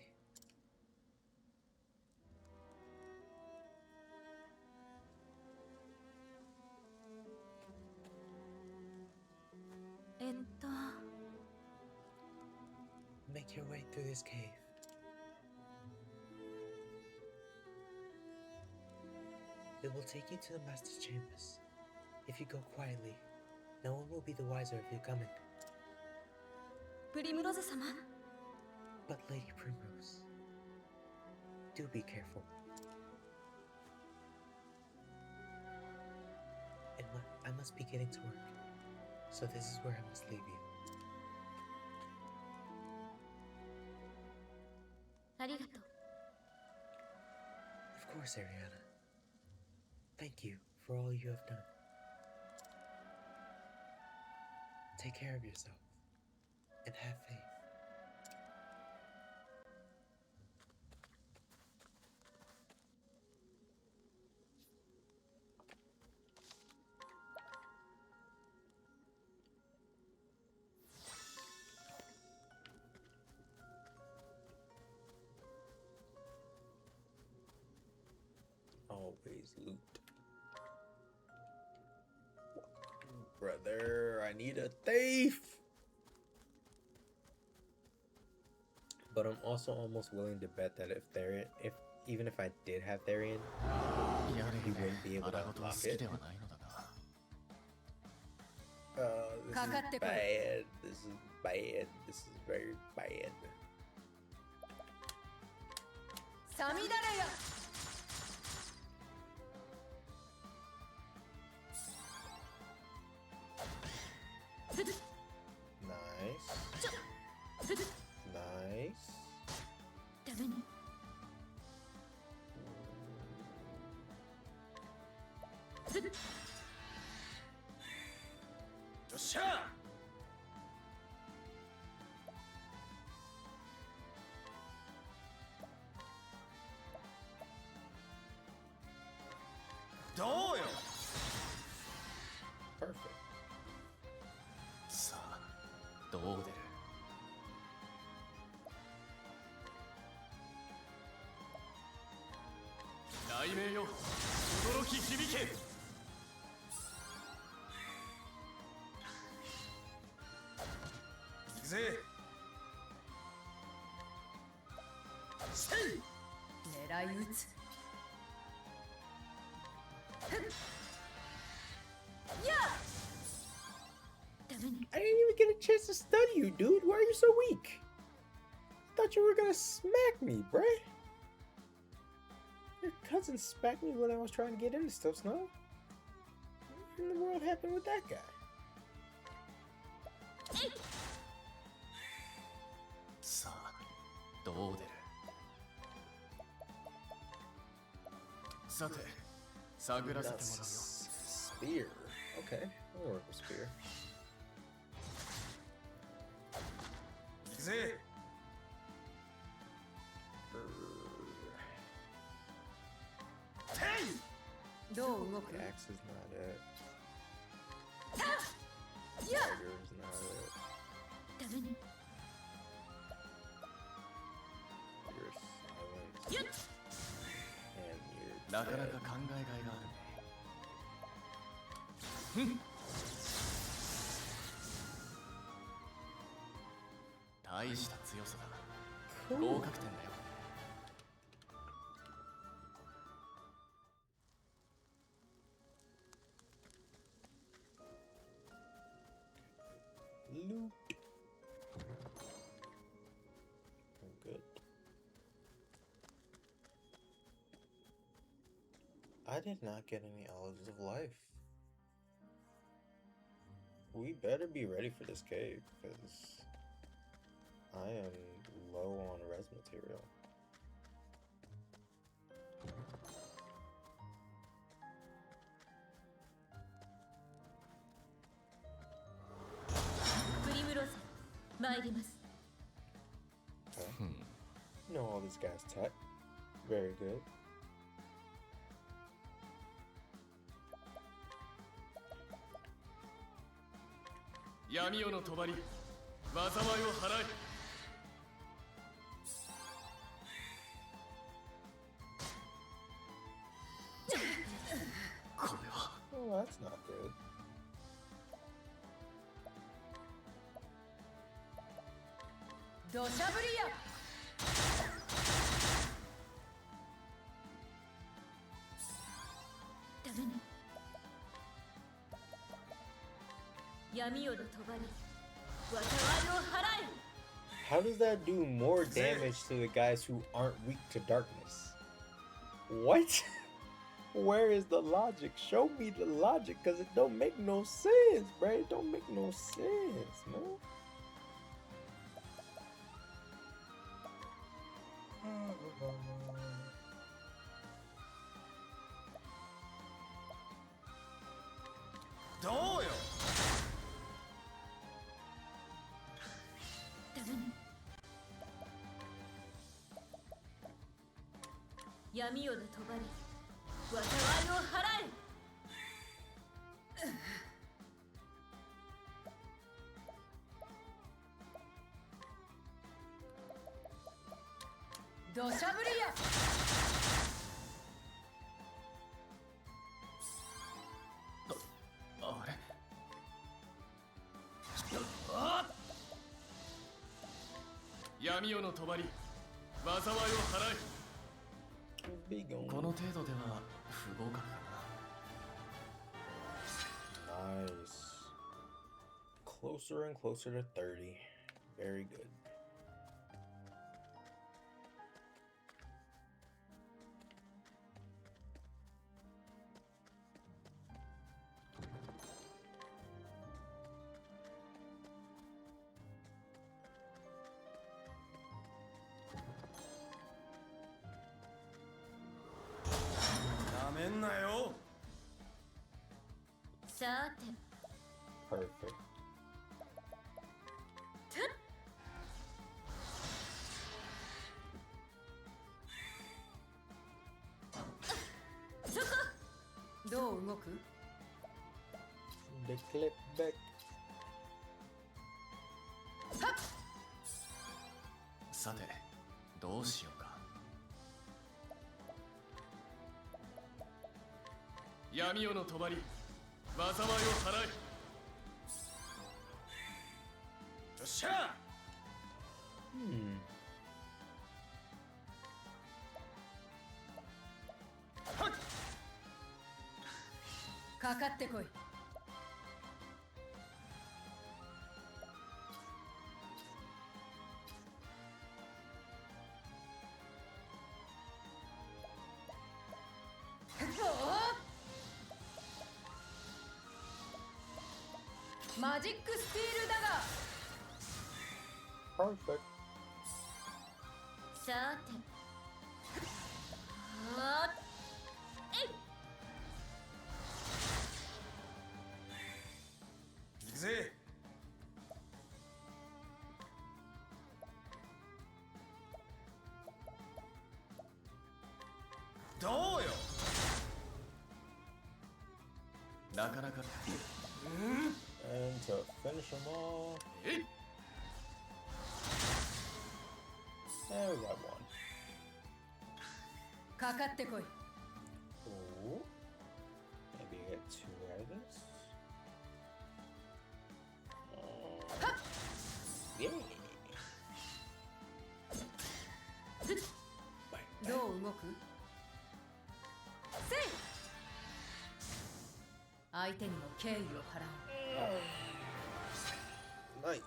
Make your way through this cave. It will take you to the Master's chambers. If you go quietly, no one will be the wiser of your coming. プリムローゼ様 But Lady Primrose, do be careful. I must be getting to work, so this is where I must leave you. ありがとう Of course, Ariana. Thank you for all you have done. Take care of yourself and have faith. Always loot. Brother, I need a thief! But I'm also almost willing to bet that even if I did have Therian, he wouldn't be able to unlock it. This is bad. This is bad. This is very bad. さみだれよ Nice. Nice. ダメに よっしゃどうよ Perfect. さあどう出る雷鳴よ驚き響け行くぜせい狙い撃つ I didn't even get a chance to study you, dude. Why are you so weak? I thought you were gonna smack me, bruh. Your cousin smacked me when I was trying to get into stuff, Snow. What in the world happened with that guy? さあどう出る。さて探らせてもらうよ。 Spear. Okay, I'll work with spear. 行くぜ。 どう動く？ Axe is not it. いや Dagger is not it. ダメね。 You're silence. ゆっ And you're なかなか dead. 考えがいがあるね。大した強さだ。合格点だよ。 Loot. I'm good. I did not get any olives of life. We better be ready for this cave, because I am low on res material. Primrose 参ります。 Okay. Know all these guys' tech. Very good. 闇夜の帳、災いを払え。これは Oh, that's not good. 土砂降りや。ダメね。闇夜の帳、災いを払え。 How does that do more damage to the guys who aren't weak to darkness? What? Where is the logic? Show me the logic, because it don't make no sense, bro. It don't make no sense, man. Do よ。 ダメね。闇夜の帳、災いを払え。 土砂降りや。あれ。闇夜の帳、災いを払 Be え。 gone. この程度では不合格かな。 Nice. Closer and closer to 30. Very good. Yo. さて、 Perfect. そこ。どう動く？ The clip back. さてどうしようか。闇夜の帳、災いを払え。よっしゃ。 Hmm. かかってこい。マジックスティールだが Perfect. さてあーえい行くぜ。どうよ。なかなか And to finish them all, えい and we got one. かかってこい Ooh. Maybe I get two out of this. Yeah. どう動くせい相手にも敬意を払おう Nice.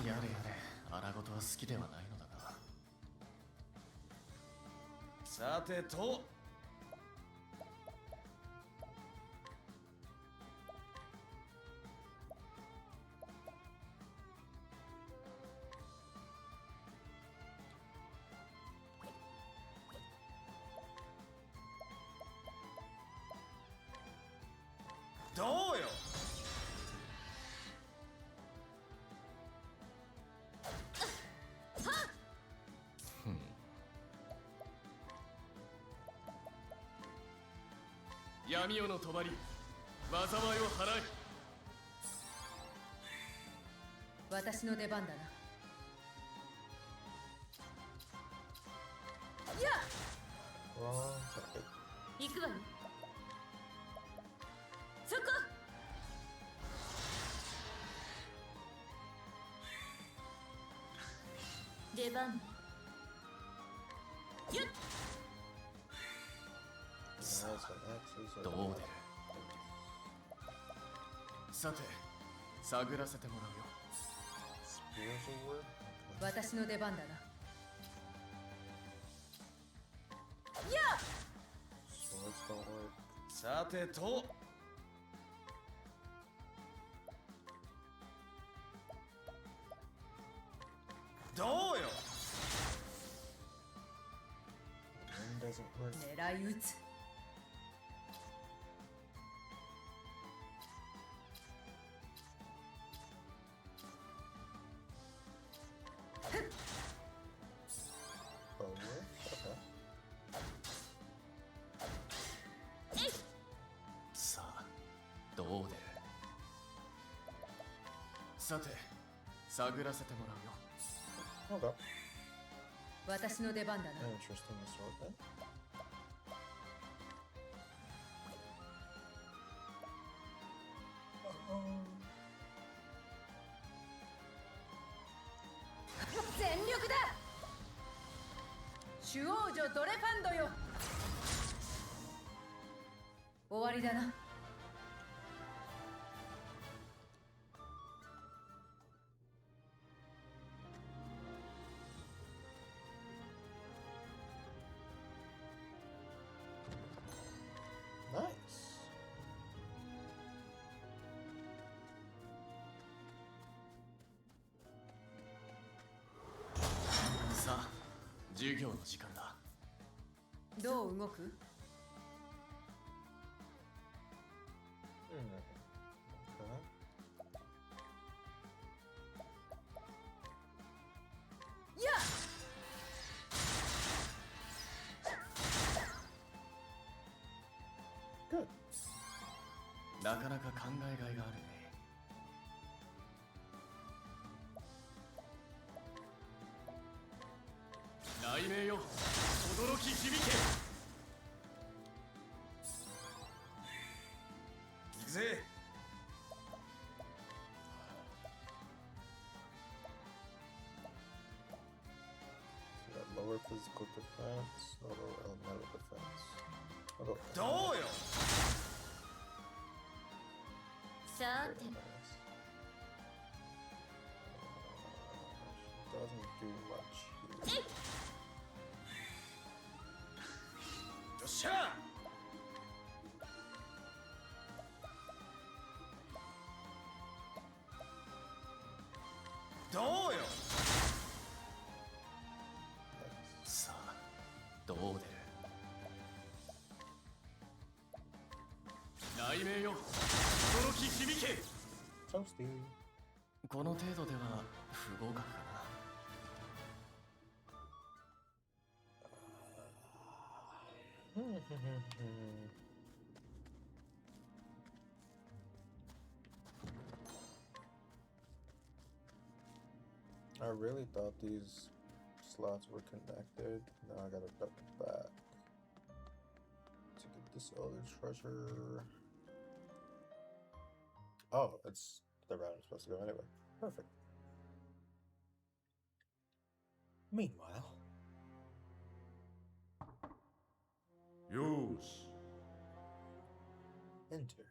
やれやれ荒事は好きではないのだがさてと。どうよ。闇夜の帳災いを払え私の出番だなや Wrong side. 行くわよそこ出番ねゆっ Nice one. Axes are どう出るさて探らせてもらうよ Spears will work. 私の出番だなや Swords don't work. さてと。どうよ。 Wind doesn't work. 狙い撃つ Bow works. Okay. さあどう出るさて探らせてもらうよ Okay. 私の出番だな Interesting sword then. 全力だ主王女ドレファンドよ終わりだな Nice. さあ授業の時間だどう動く Okay. や Good. なかなか考えがいがあるね雷鳴よ驚き響け行くぜ。ぜ。 So we got lower physical defense, lower elemental defense. I'll go for どうよ。 さて Doesn't do much here. よっしゃ。 どうよ。 さあどう出る雷鳴よ驚き響け Toasty. この程度では不合格かな I really thought these slots were connected. Now I gotta duck back to get this other treasure. Oh, it's the route I'm supposed to go anyway. Perfect. Meanwhile, よーし enter.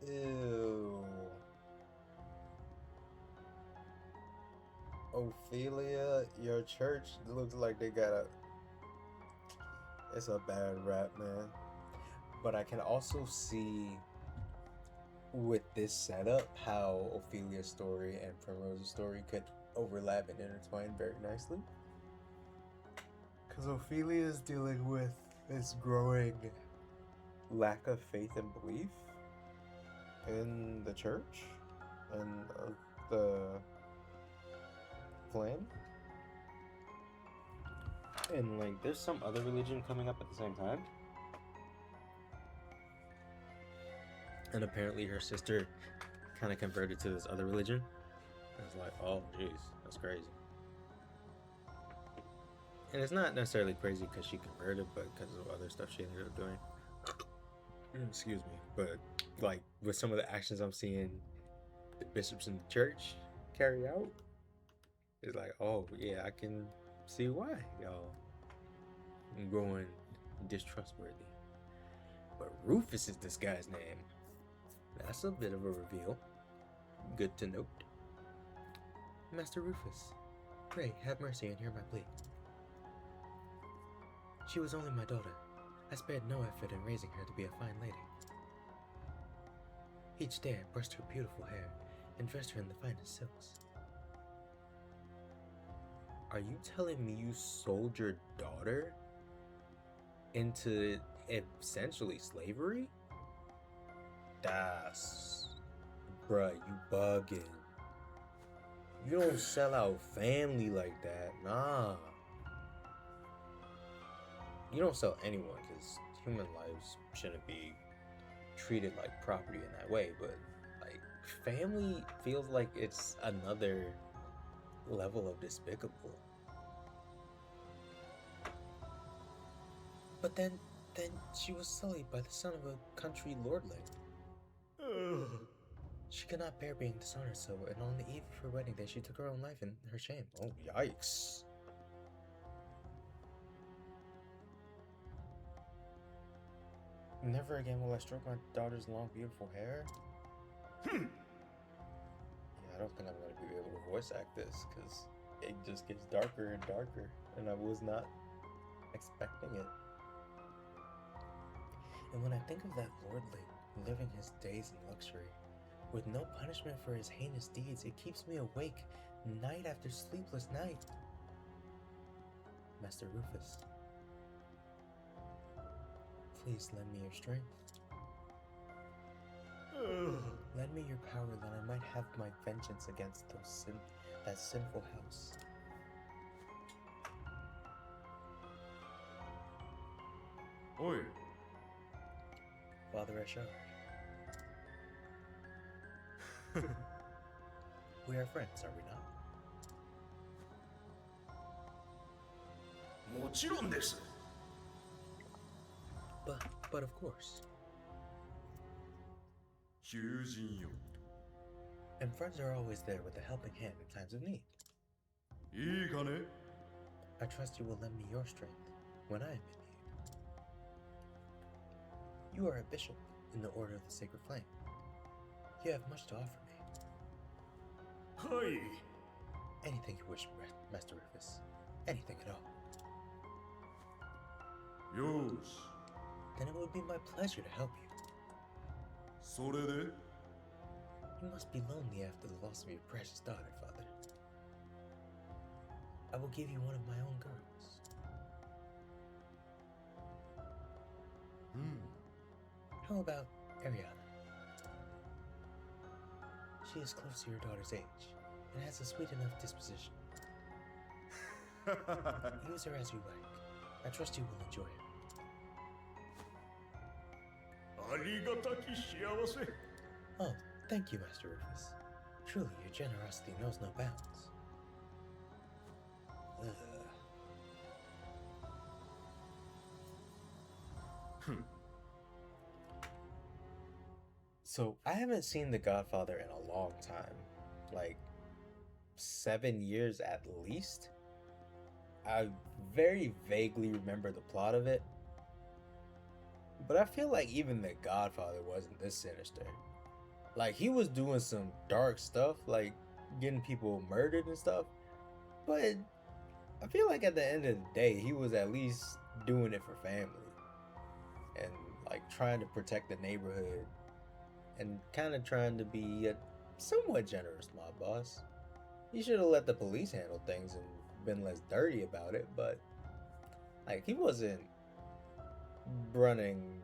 Ew. Ophelia, your church looks like they got a. It's a bad rap, man. But I can also see with this setup how Ophelia's story and Primrose's story could overlap and intertwine very nicely. Because Ophelia is dealing with this growing lack of faith and belief in the church and the plan. And like, there's some other religion coming up at the same time. And apparently her sister kind of converted to this other religion. I was like, oh, jeez, that's crazy. And it's not necessarily crazy because she converted, but because of other stuff she ended up doing. Excuse me. But, like, with some of the actions I'm seeing the bishops in the church carry out, it's like, oh, yeah, I can see why y'all growing distrustworthy. But Rufus is this guy's name. That's a bit of a reveal. Good to note. Master Rufus, pray have mercy and hear my plea. She was only my daughter. I spared no effort in raising her to be a fine lady. Each day I brushed her beautiful hair and dressed her in the finest silks. Are you telling me you sold your daughter into essentially slavery? Das. Bruh, you bugging. You don't sell out family like that. Nah. You don't sell anyone because human lives shouldn't be treated like property in that way. But, like, family feels like it's another level of despicable. But then she was sullied by the son of a country lordling. She could not bear being dishonored so, and on the eve of her wedding day she took her own life in her shame. Oh, yikes. Never again will I stroke my daughter's long, beautiful hair. Yeah, I don't think I'm going to be able to voice act this because it just gets darker and darker, and I was not expecting it. And when I think of that lordling living his days in luxury, with no punishment for his heinous deeds, it keeps me awake night after sleepless night. Master Rufus, please lend me your strength. Lend me your power that I might have my vengeance against that sinful house. Oi, Father Ashar, We are friends, are we not? もちろんです。 But of course. 求人よ。 And friends are always there with a helping hand in times of need. いいかね？ I trust you will lend me your strength when I am in need. You are a bishop in the Order of the Sacred Flame. You have much to offer me. はい。 Anything you wish, Master Rufus. Anything at all. よーし。 Then it would be my pleasure to help you. それで？ You must be lonely after the loss of your precious daughter, Father. I will give you one of my own girls. うん。 How about Ariana? She is close to your daughter's age and has a sweet enough disposition. Use her as you like. I trust you will enjoy her. ありがたき幸せ。 Oh, thank you, Master Rufus. Truly, your generosity knows no bounds. Ugh. So, I haven't seen The Godfather in a long time. Like, 7 years at least. I very vaguely remember the plot of it. But I feel like even The Godfather wasn't this sinister. Like, he was doing some dark stuff, like getting people murdered and stuff. But I feel like at the end of the day, he was at least doing it for family. And, like, trying to protect the neighborhood. And kind of trying to be a somewhat generous mob boss. He should have let the police handle things and been less dirty about it, but like he wasn't running.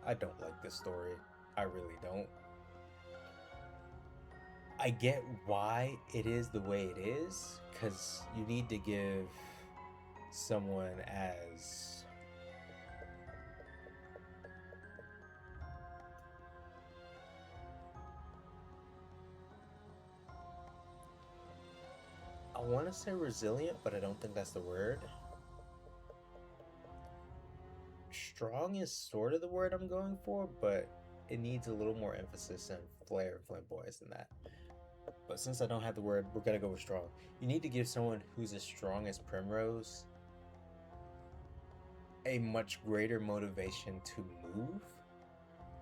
I don't like this story. I really don't. I get why it is the way it is, because you need to give someone as I want to say resilient, but I don't think that's the word. Strong is sort of the word I'm going for, but it needs a little more emphasis and flair and flamboyance than that. But since I don't have the word, we're gonna go with strong. You need to give someone who's as strong as Primrose a much greater motivation to move.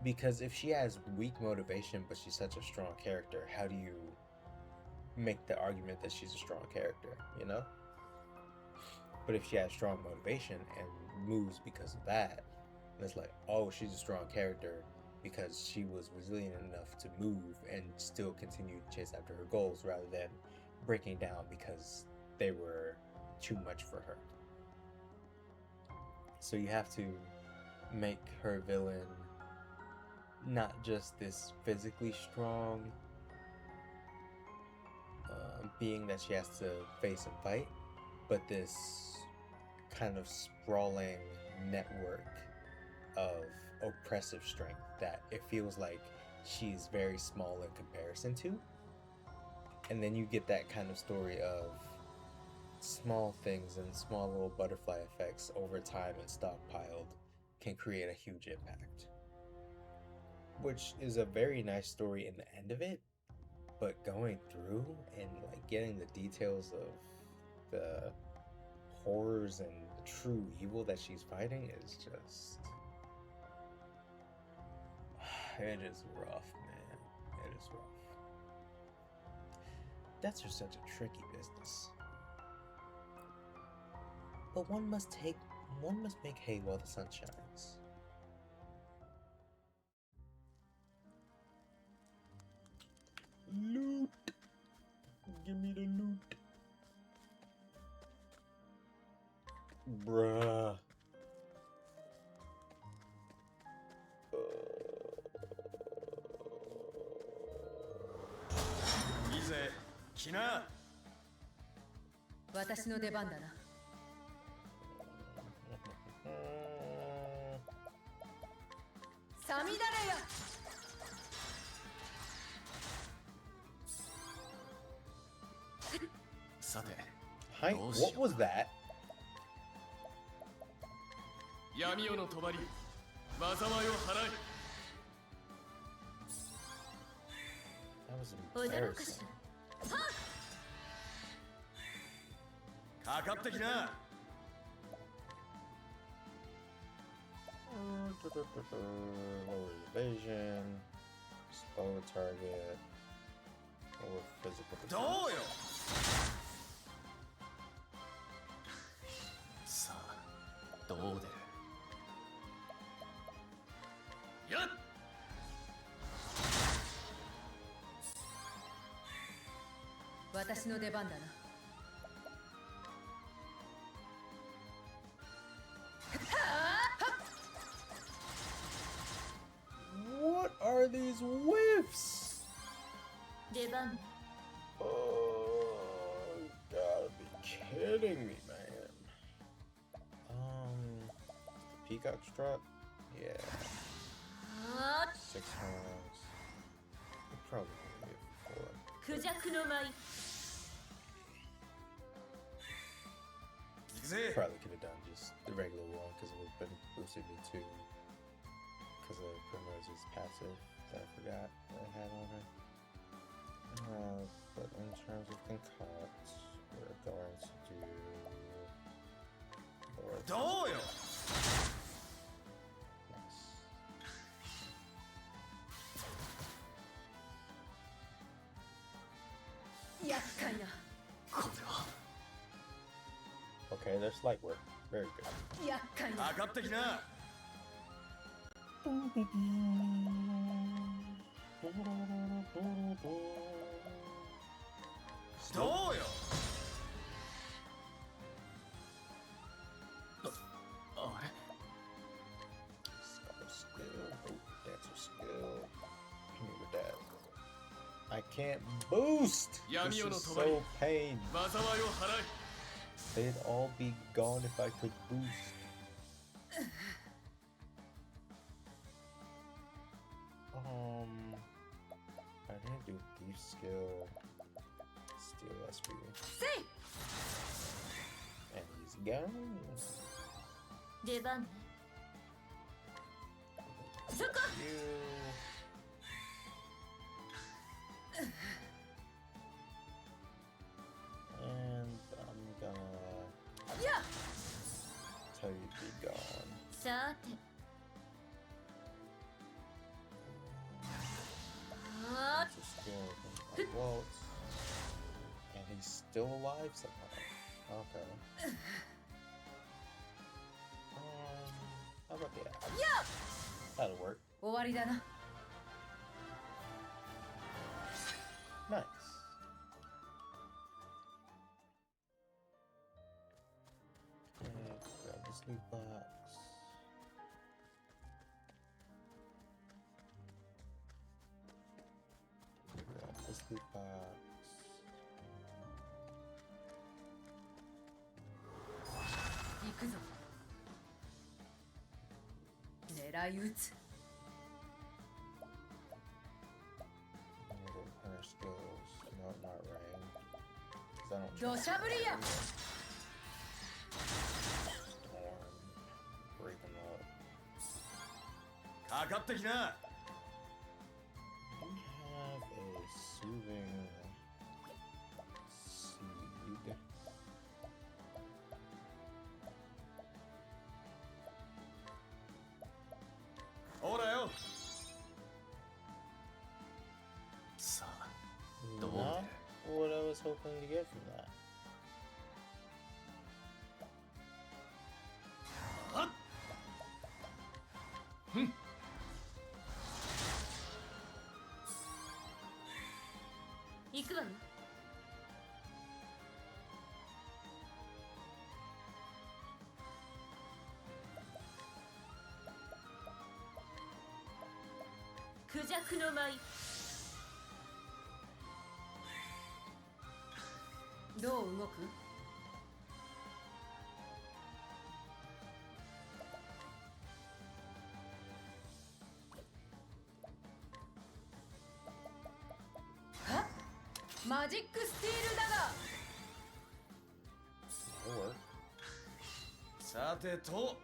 Because if she has weak motivation, but she's such a strong character, how do you make the argument that she's a strong character, you know? But if she has strong motivation and moves because of that, it's like, oh, she's a strong character because she was resilient enough to move and still continue to chase after her goals rather than breaking down because they were too much for her. So you have to make her villain not just this physically strong being that she has to face and fight, but this kind of sprawling network of oppressive strength that it feels like she's very small in comparison to. And then you get that kind of story of small things and small little butterfly effects over time and stockpiled can create a huge impact. Which is a very nice story in the end of it, but going through and like getting the details of the horrors and the true evil that she's fighting is just, it is rough, man. It is rough. Deaths are such a tricky business. But one must make hay while the sun shines. Loot! Give me the loot. Bruh. いいぜ、来な。私の出番だな。さみだれよ。さて Hi, what was that? 闇夜の帳災いを払え。 That was おじゃろうかし embarrassing. ら。かかってきな。 Lower evasion, slow target, lower physical どう defense. よ。さあどう出る。やっ。 私の出番だな。 What are these whiffs? 出番ね。 Oh, you gotta be kidding me, man. The peacock strut? Yeah, あ 6 rounds. We probably gonna get 4. ークジャクの舞。行くぜ。 Probably could have done just the regular one because it would have been boosted me too. Because of Primrose's passive that I forgot that I had on her. But in terms of concoct, we're going to do. Lower どうよ。 Nice. 厄介な。 これは Okay, there's light work. Very good. 厄介な。かかってきな。 どうよ。 あれ。 Scholar skill. Oh, dancer skill. Hit me with that. I can't boost! This is so pain. 災いを払え。 They'd all be gone if I could boost. I didn't do beef skill. Steal SP. せい。 And he's gone. 出番ね。そこ。 You. And I'm gonna や。 tell you to be gone. さて。あ It's a skill from my waltz. And he's still alive somehow. Okay. How about the axe? That'll work. 終わりだな。 Nice. Okay, grab this loot box. Grab this loot box. 行くぞ。狙い撃つ。 I'm gonna go punch skills. No, not rain. 'Cause I don't 土 trust 砂降りや。 Storm. Break them up. かかってきな。 We have a soothing seed. ほらよ。さあどう出 Not る。 what I was hoping to get from that. 行くわよ。クジャクの舞。どう動く。マジックスティールだが That'll work. さてと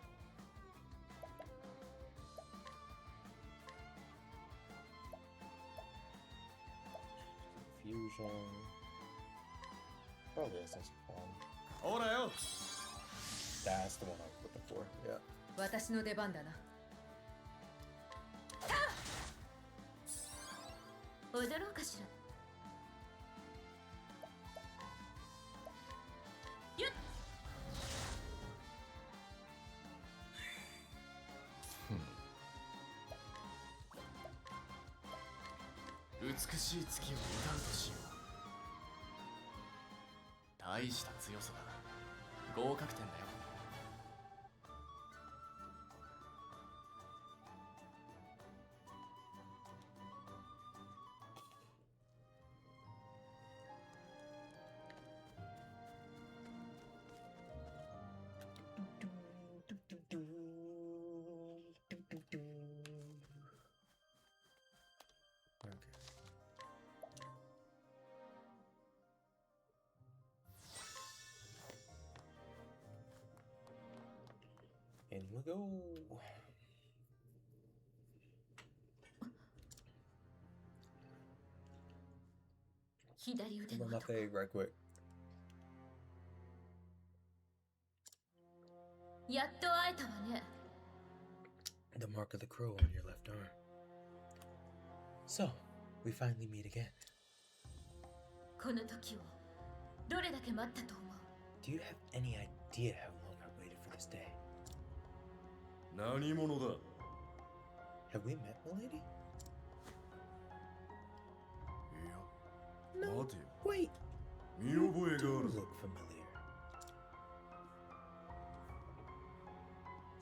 Fusion. Probably Essence Bomb. ほらよ That's the one I was looking for. Yeah. 私の出番だな。踊ろうかしら。よっ。美しい月を歌うとしよう。大した強さだ。合格点だよ。In we go. 左腕 Come の on, my 男。 fave, right quick. やっと会えたわね。 The mark of the crow on your left arm. So, we finally meet again. この時をどれだけ待ったと思う？ Do you have any idea how long I waited for this day? 何者だ Have we met, milady? いや No. 待てよ Wait. 見覚えが You あるぞ look familiar.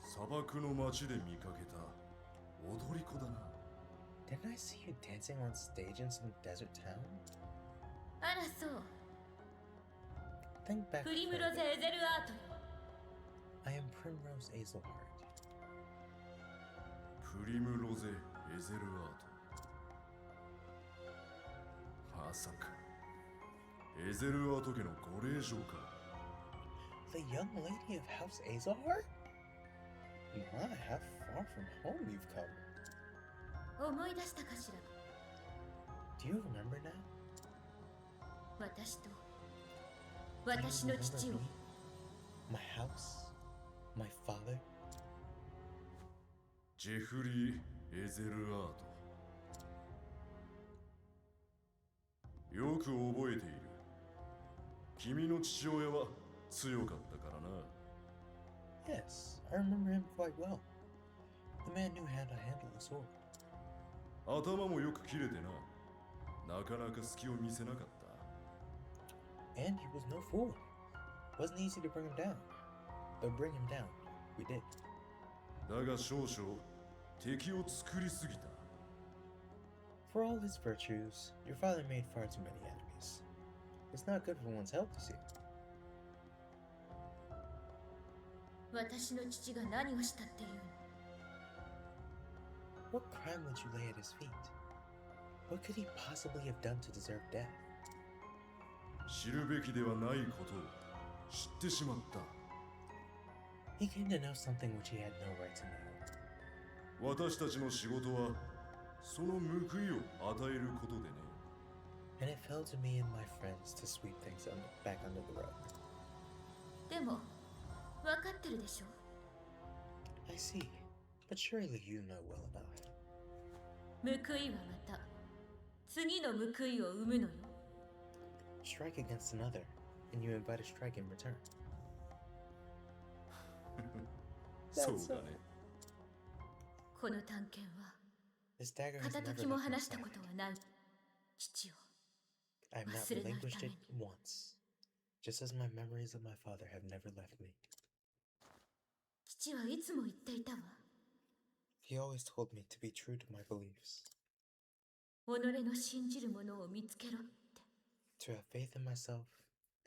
砂漠の街で見かけた踊り子だな Didn't I see you dancing on stage in some desert town? あらそう。 Think back. プリムロ further. ゼ・エゼルアートよ。 I am Primrose Hazelheart. プリムロゼ・エゼルアートまさかエゼルアート家のご令嬢か The young lady of House Hazelheart? My, how far from home you've come. 思い出したかしら。 Do you remember now? 私と Do you 私の remember 父を me? My house? My father? ジェフリー・エゼルアートよく覚えている君の父親は強かったからな Yes, I remember him quite well. The man knew how to handle a sword. 頭もよく切れてななかなか隙を見せなかった And he was no fool. Wasn't easy to bring him down. Though bring him down, we did. だが少々敵を作りすぎた For all his virtues, your father made far too many enemies. It's not good for one's health to see. 私の父が何をしたっていうの？ What crime would you lay at his feet? What could he possibly have done to deserve death? 知るべきではないことを知ってしまった He came to know something which he had no right to know. 私たちの仕事はその報いを与えることでね And it fell to me and my friends to sweep things back under the rug. でも分かってるでしょ？ I see, but surely you know well enough. 報いはまた次の報いを生むのよ。 Strike against another, and you invite a strike in return. そうだねこの探検は This dagger has 片 never 時も left my 話した side. ことはない。父を I have not 忘れないために。 relinquished it once, just as my memories of my father have never left me. 父はいつも言っていたわ。 He always told me to be true to my beliefs, 己の信じるものを見つけろって。 to have faith in myself,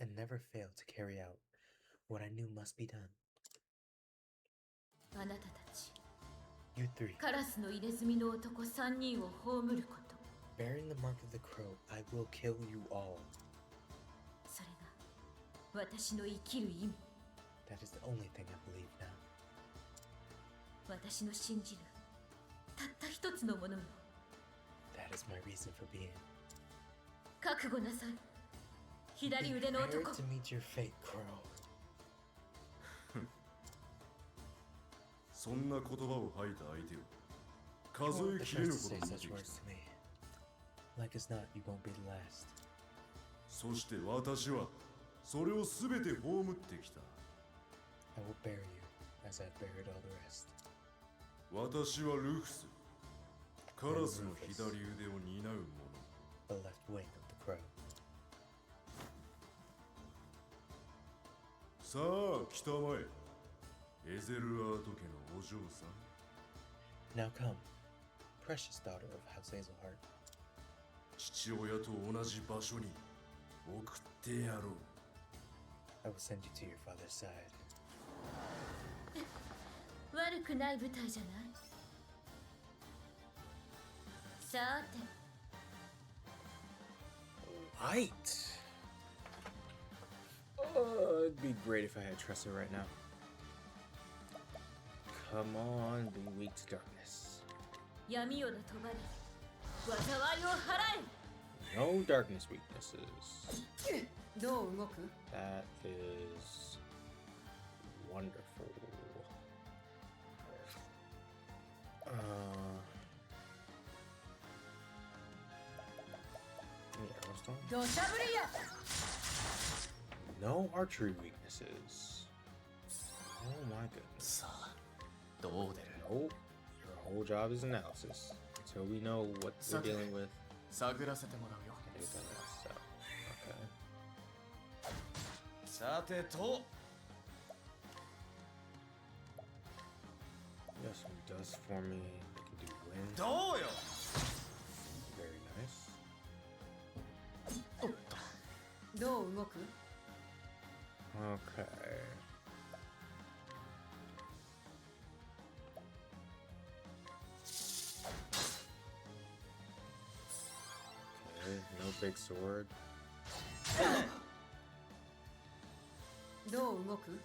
and never fail to carry out what I knew must be done. あなたたち You three, カラスの入れ墨の男3人を葬ること。bearing the mark of the crow, I will kill you all. それが私の生きる意味。 That is the only thing I believe now. 私の信じるたった一つのものよ。 That is my reason for being. 覚悟なさい。左腕の Prepare 男。 to meet your fate, Crow. そんな言葉を吐いた相手を You 数 won't え be きれ the ぬ first ほ to ど say 見て such きた words to me. Like as not, you won't be the last. そして私はそれを全て葬ってきた I will bury you as I've buried all the rest. 私はルフスカラスの左腕を担う者 The left wing of the crow. さあ来たまえエゼルアート家のお嬢さん Now come, precious daughter of House Hazelheart. 父親と同じ場所に送ってやろう I will send you to your father's side. 悪くない舞台じゃない。さて Right. It'd be great if I had Tressa right now. Come on, be weak to darkness. 闇夜の帳災いを払え。 No darkness weaknesses. どう動く？ That is wonderful. Yeah, Arrowstone. 土砂降りや。 No archery weaknesses. Oh my goodness. さあどう出る？ Nope. Your whole job is analysis. Until we know what we're Okay. dealing with. 探らせてもらうよ。 Anything else. So, okay. さてと Got some dust for me. I can do wind. どうよ Very nice. どう動く？ Okay. Okay, no big sword. どう動く？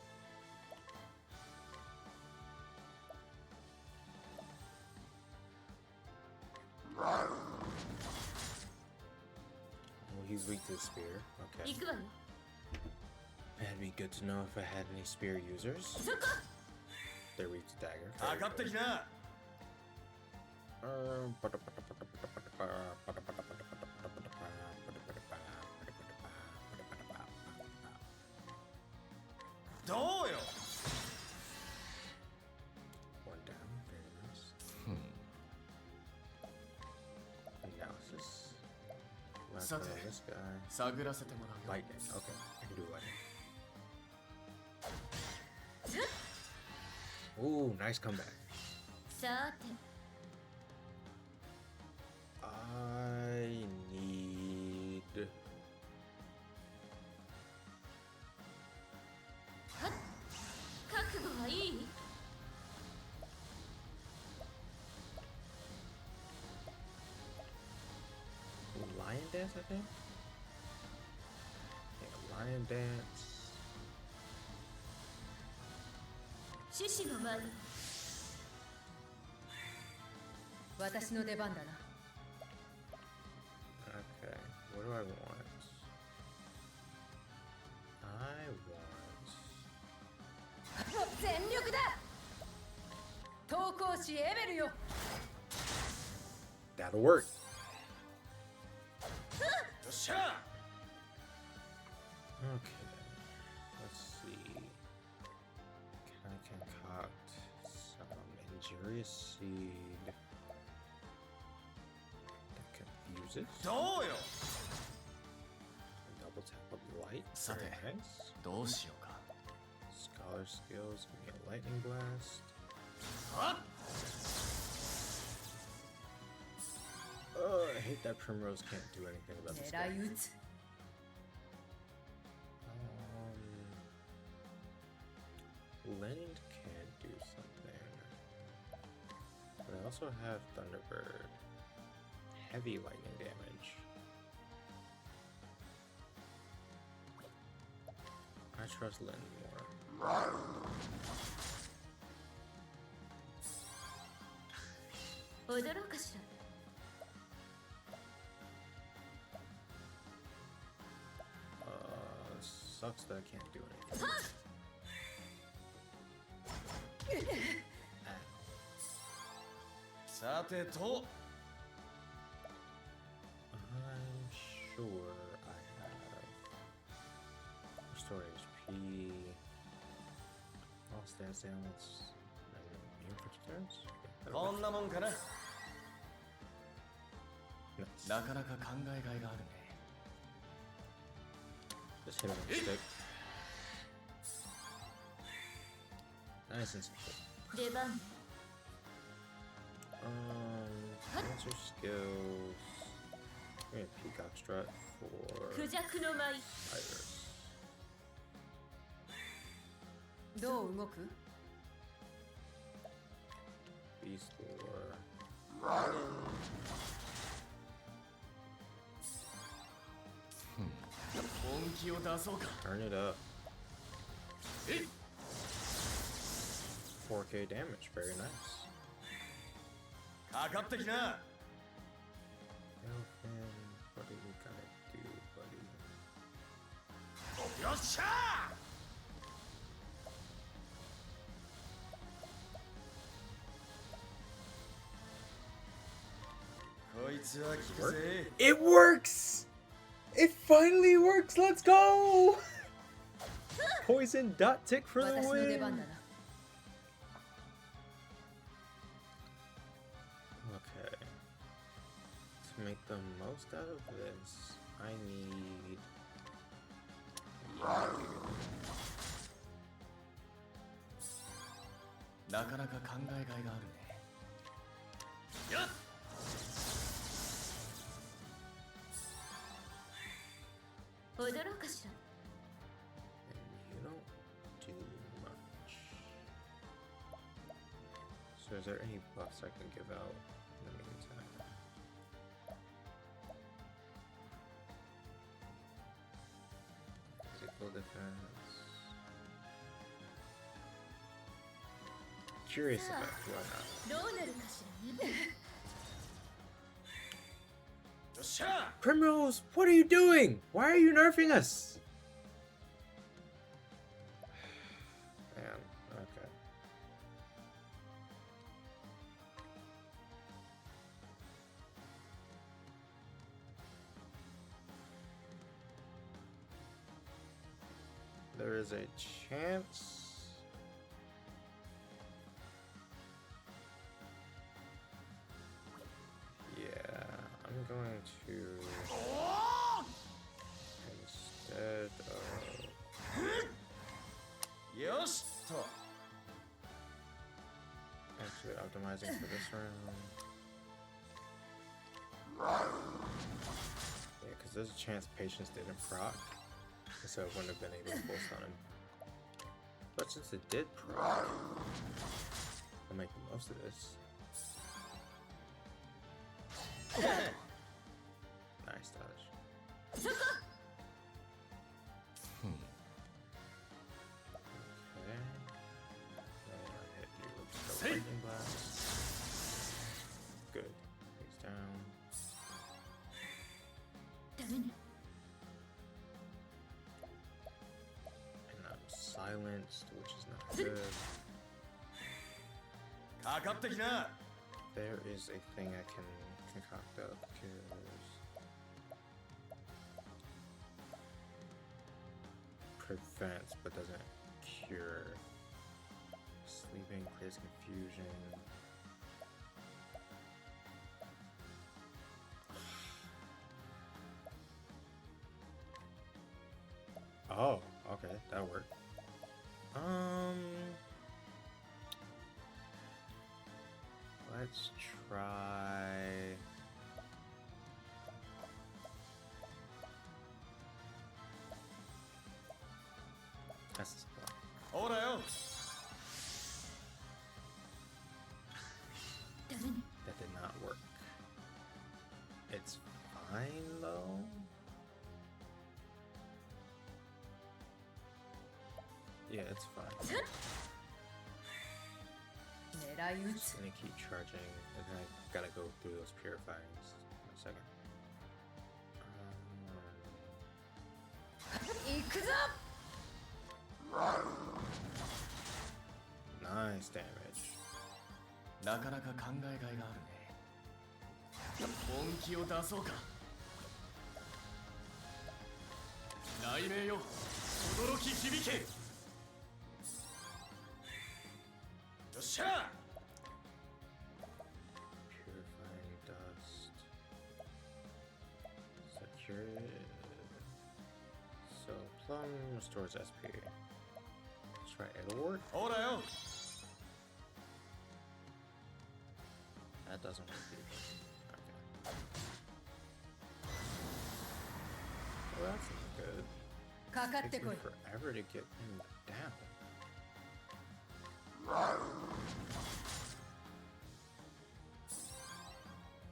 Well, he's weak to the spear. Okay. 行くわよ。 That'd be good to know if I had any spear users. そこ。 They're weak to dagger. かかってきな どうよ One down. Very nice. Analysis. Last So one on there. this guy. 探らせてもらうよ。 Lightning. Okay, I can do lightning. Ooh, nice comeback. さて I need. 覚悟はいい？ Lion dance, I think. Yeah, lion dance. 獅子の舞。私の出番だな。 Okay, what do I want? I want. 全力だ。投稿師エベルよ。 That'll work. よっしゃ Okay, let's see. Can I concoct some injurious seed that confuses? どうよ Double tap of light. さて Very nice. どうしようか。 Scholar skills. Give me a lightning blast. は I hate that Primrose can't do anything about this 狙 guy. い撃つ。 Lind can do something. But I also have Thunderbird. heavy lightning damage. I trust Lynn more. 踊ろうかしら。 Sucks that I can't do anything. Ah. さてと I'm sure I have restore HP. All stats ailments. Immune for turns? こんなもんかな Nice. なかなか考えがいがあるね。 Just hit him with a stick. Nice and simple. 出番ね。 Answer skills. We're gonna Peacock Strut for クジャクの舞。 Iris. どう動く？ Beast Lore. 本気を出そうか。 Turn it up. えい 4k damage. Very nice. かかってきな Elfin, what do we gotta do, buddy? よっしゃこいつは効くぜ It works! It finally works! Let's go! Poison dot tick for the 私の出番 win! だな。 Okay. To make the most out of this, I need... you. なかなか考えがいがあるね。よっ 踊ろうかしら。 And you don't do much. So is there any buffs I can give out in the meantime? Physical defense. Curious about why not. どうなるかしらね。 よっしゃ Primrose, what are you doing? Why are you nerfing us? Man, okay. There is a chance. Yeah, I'm going to instead of よしと actually optimizing for this round. Yeah, because there's a chance patience didn't proc, so it wouldn't have been able to full stun him. But since it did proc, I'll make the most of this. Nice dodge. そこ。 Okay. Then I hit you with the lightning blast. Good. He's down. ダメね。 And I'm silenced, which is not good. かかってきな There is a thing I can concoct up because prevents but doesn't cure. Sleeping clears confusion. Oh, okay, that worked. Let's try. That's ほらよ ダメね。 that did not work. Yeah, it's fine. 狙い撃つ I'm gonna keep charging, and then I gotta go through those purifyings in a second. 行くぞ Nice damage. なかなか考えがいがあるね。本気を出そうか。雷鳴よ、驚き響け。よっしゃ Purifying dust. Secure it. So plum restores SP. Let's try it'll work. ほらよ That doesn't work either. Okay. Well, that's not good. かかっ Takes てこ me い forever to get him down.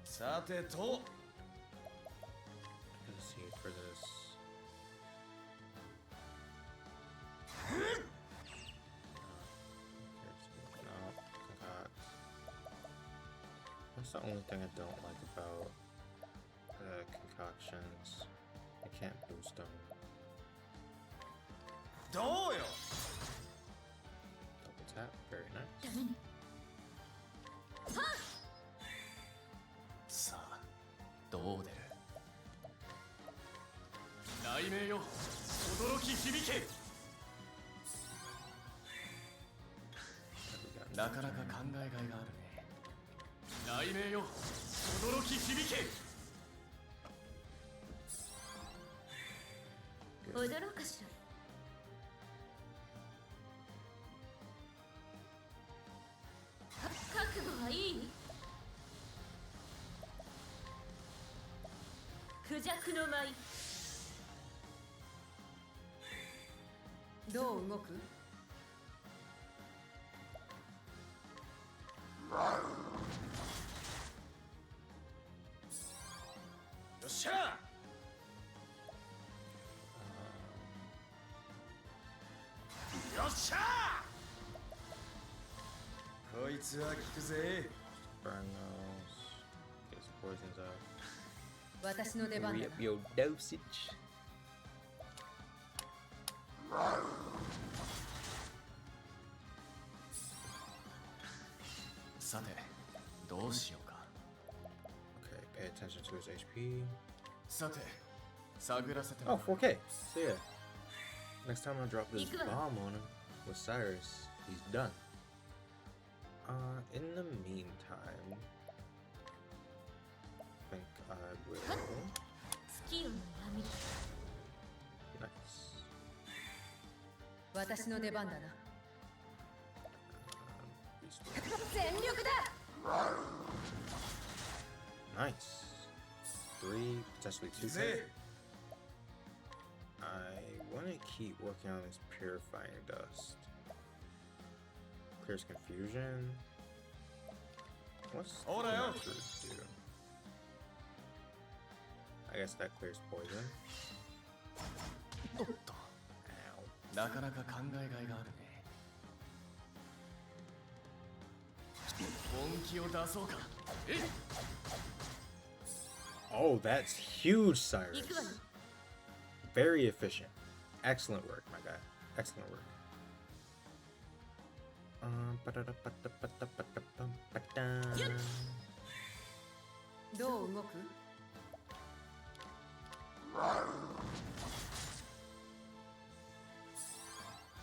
Sateto. Let's see for this. That's the only thing I don't like about concoctions. I can't boost them. どうよ Double tap, very nice. ダメね。さあ、どう出る。雷鳴よ、驚き響け。 We got なかなか考えがいがあるね。雷鳴よ、驚き響け。踊ろうかしら。覚悟はいい？クジャクの舞。どう動く よっしゃ よっしゃこいつは効くぜ burn those. Get some poisons up. 私の出番だ Re な up your dosage. さて、どうしようか。 Okay, pay attention to his HP. さて、探らせて Oh, もらう。 4K. So yeah. Next time I drop this Ikuwa. bomb on him with Cyrus, he's done. In the meantime, I think I will. 月夜の闇。 Nice. 私の出番だな Restore. 全力だ Nice. 3, potentially 2K. ぜ I want to keep working on this purifying dust. Clears confusion. What's Hold on. that fruit do? I guess that clears poison. おっと、 Ow. なかなか考えがいがあるね。本気を出そうか。えい Oh, that's huge, Cyrus. Ikuwa. Very efficient. Excellent work, my guy. Excellent work. Ba-da-da-ba-da-ba-da-ba-da-bum-ba-da. どう動く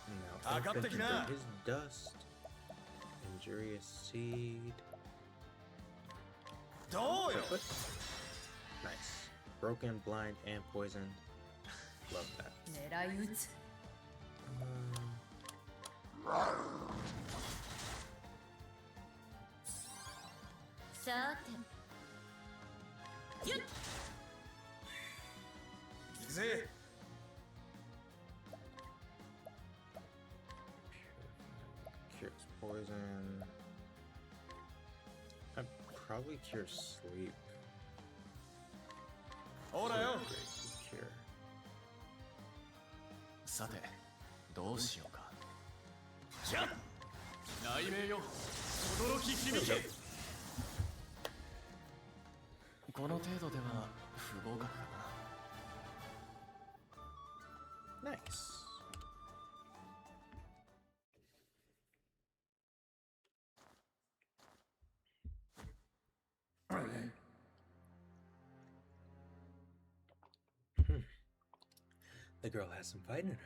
Now, got the infantry knack. his dust. Injurious seed. どうよ But- Nice. Broken, blind, and poisoned. Love that. 狙い撃つ さて。ゆっ。行くぜ Cures poison. I'd probably cure sleep. ほらよ Great cure. さて、どうしようか。雷鳴よ轟き響け。この程度では不合格かな。 Nice. The girl has some fight in her.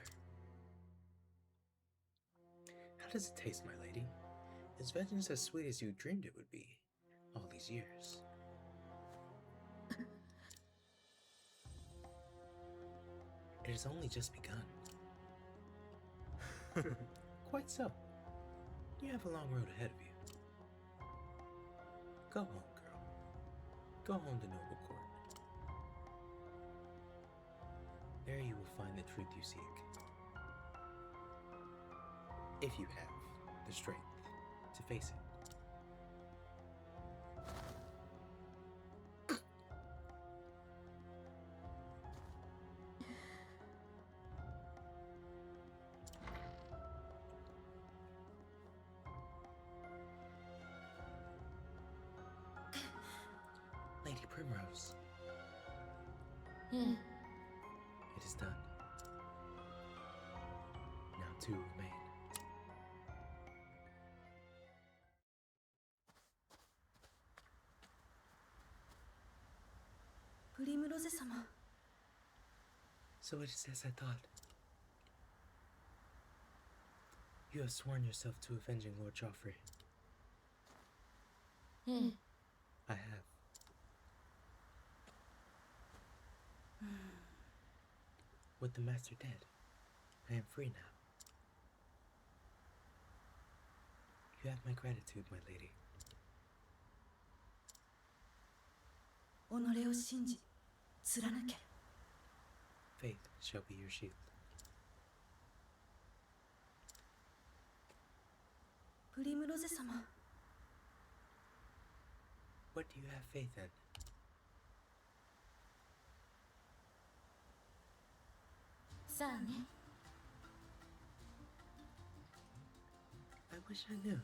How does it taste, my lady? Is vengeance as sweet as you dreamed it would be all these years? It has only just begun. Quite so. You have a long road ahead of you. Go home, girl. Go home to noble court. There you will find the truth you seek. If you have the strength to face it. Lady Primrose, ええ it is done. Now two remain. プリムロゼ様 So it is as I thought. You have sworn yourself to avenging Lord Joffrey. ええ I have. With the master dead, I am free now. You have my gratitude, my lady. 己を信じ貫け。 Faith shall be your shield. プリムロゼ様 What do you have faith in? さあね I wish I knew.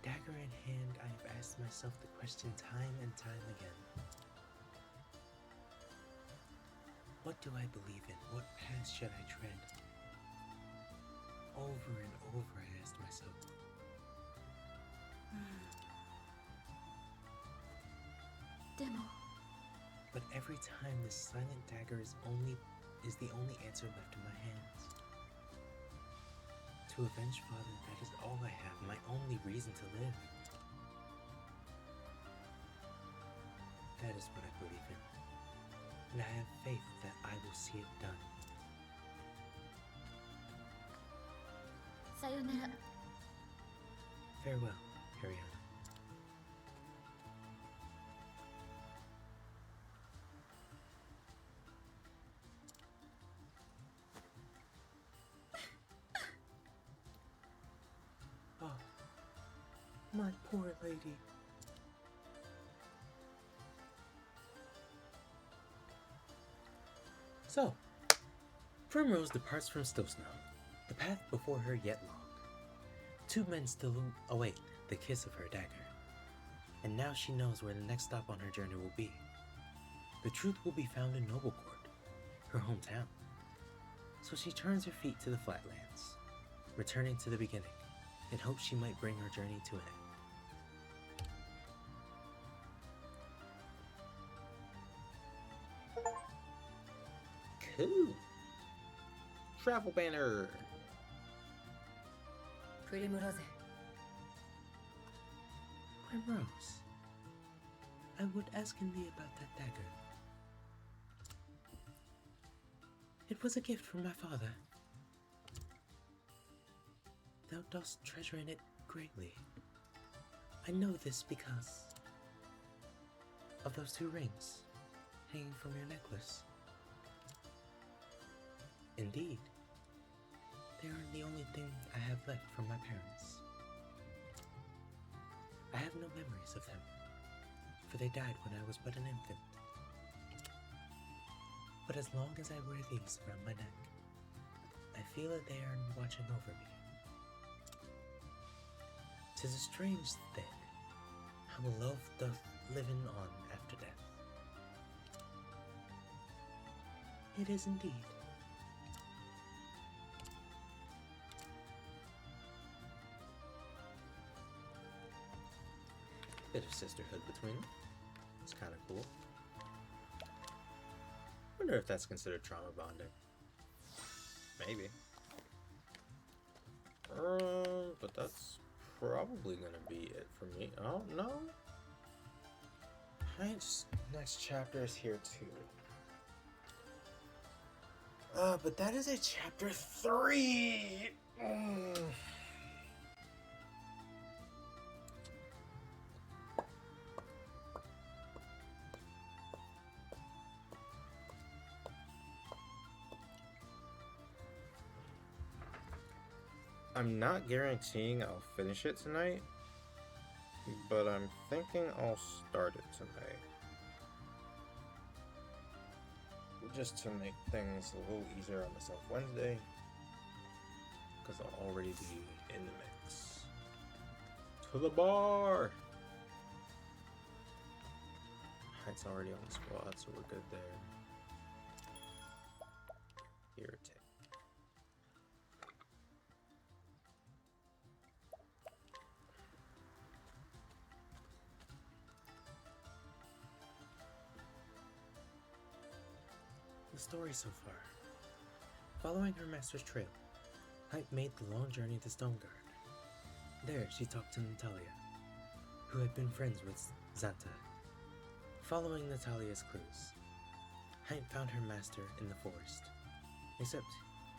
Dagger in hand, I have asked myself the question time and time again. What do I believe in? What path should I tread? Over and over I asked myself. But every time this silent dagger is the only answer left in my hands. To avenge father, that is all I have, my only reason to live. That is what I believe in. And I have faith that I will see it done. さよなら Farewell, Ariana. Oh, my poor lady. So, Primrose departs from Stillsnow, the path before her yet long. Two men still await the kiss of her dagger, and now she knows where the next stop on her journey will be. The truth will be found in Noblecourt, her hometown. So she turns her feet to the flatlands, returning to the beginning, in hopes she might bring her journey to an end. Cool. Travel banner. プリムロゼ Primrose, I would ask in thee about that dagger. It was a gift from my father. Thou dost treasure in it greatly. I know this because of those two rings hanging from your necklace. Indeed, they are the only thing I have left from my parents. I have no memories of them, for they died when I was but an infant. But as long as I wear these around my neck, I feel that they are watching over me. 'Tis a strange thing, how love doth living on after death. It is indeed. Bit of sisterhood between them. It's kind of cool. Wonder if that's considered trauma bonding. Maybe. But that's probably gonna be it for me. Oh no. Heinz next chapter is here too. But that is a chapter 3. I'm not guaranteeing I'll finish it tonight, but I'm thinking I'll start it tonight. Just to make things a little easier on myself Wednesday, because I'll already be in the mix. To the bar! It's already on the squad, so we're good there. Irritate. The story so far. Following her master's trail, Hype made the long journey to Stoneguard. There, she talked to Natalia, who had been friends with Xanta. Following Natalia's clues, Hype found her master in the forest, except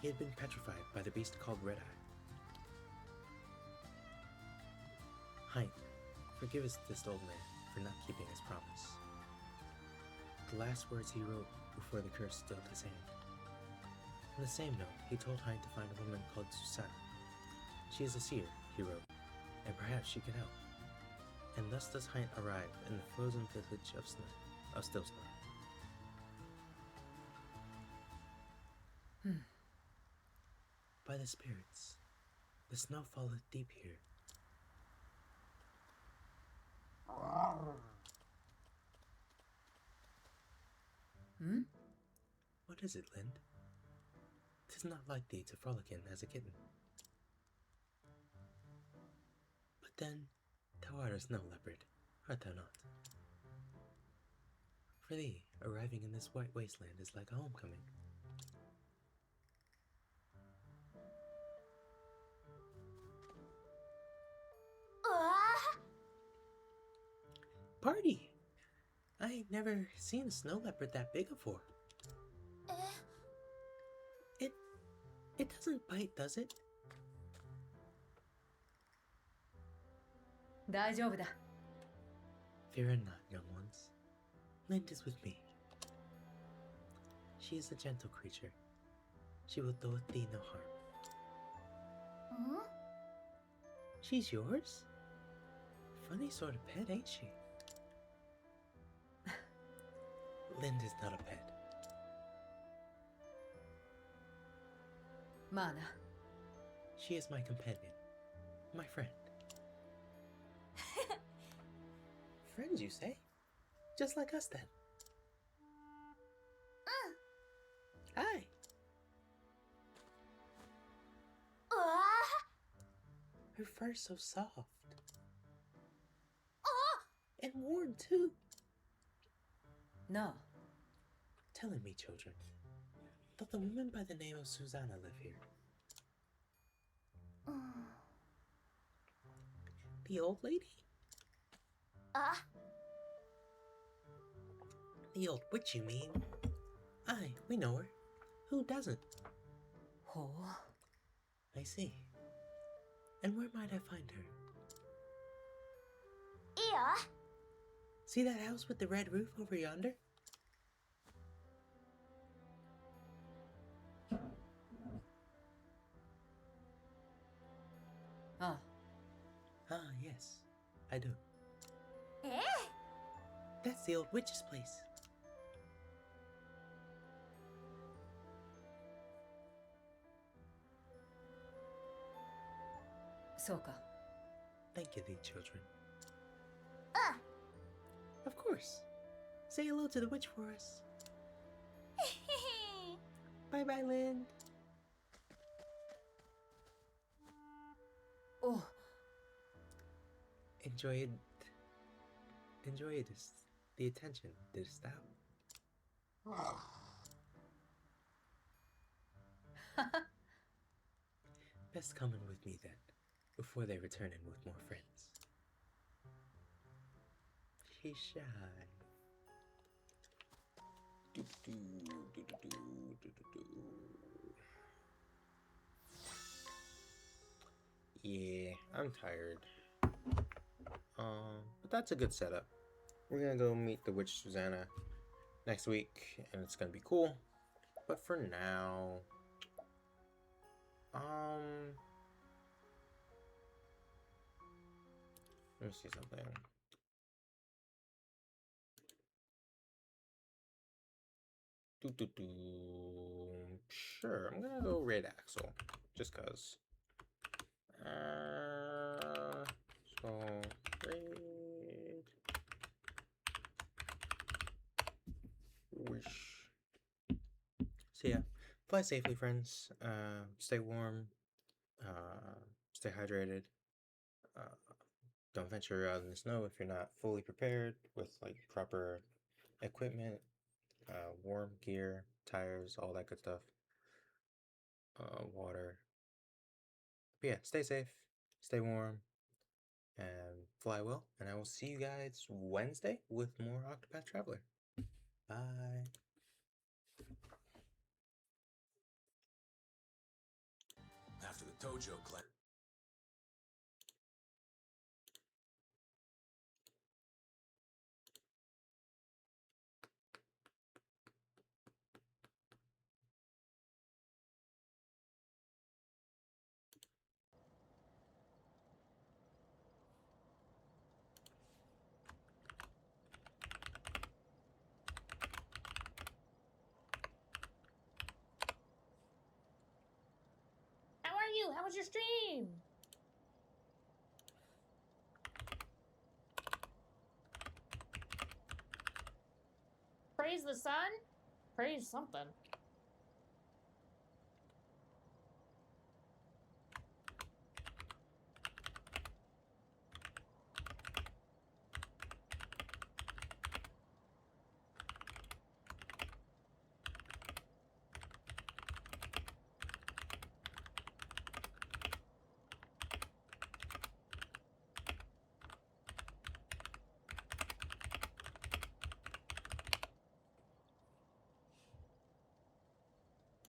he had been petrified by the beast called Red Eye. Hype forgives this old man for not keeping his promise. The last words he wrote before the curse stilled his hand. On the same note, he told Hein to find a woman called Susanna. She is a seer, he wrote, and perhaps she can help. And thus does Hein arrive in the frozen village of Stillsnow. By the spirits, the snow falleth deep here. What is it, Lind? 'Tis not like thee to frolic in as a kitten. But then, thou art a snow leopard, art thou not? For thee, arriving in this white wasteland is like a homecoming. Party! I ain't never seen a snow leopard that big before. It doesn't bite, does it? 大丈夫だ。 Fear not, young ones. Lind is with me. She is a gentle creature. She will do thee no harm. She's yours? Funny sort of pet, ain't she? Lind is not a pet. まあな。 She is my companion. My friend. Friends, you say? Just like us, then. Hi. Her fur's so soft. And warm, too. なあ。 Telling me, children, that the woman by the name of Susanna live here. The old lady? The old witch, you mean? Aye, we know her. Who doesn't? ほう。 I see. And where might I find her? See that house with the red roof over yonder? Ah. Ah, yes, I do. That's the old witch's place. そうか。 Thank you, the children. Ah. Of course. Say hello to the witch for us. Bye bye, Lynn. おう、 Enjoyed the attention, didst thou? Best come in with me then, before they return in with more friends. She's shy. Yeah, I'm tired. But that's a good setup. We're gonna go meet the witch Susanna next week, and it's gonna be cool. But for now, let me see something. Sure, I'm gonna go raid Axel, just cause. So raid wish. So yeah, fly safely, friends. Stay warm. Stay hydrated. Don't venture out in the snow if you're not fully prepared with like proper equipment, warm gear, tires, all that good stuff. Water. But yeah, stay safe, stay warm, and fly well. And I will see you guys Wednesday with more Octopath Traveler. Bye. After the Tojo clan. How are you? How was your stream? Praise the sun? Praise something.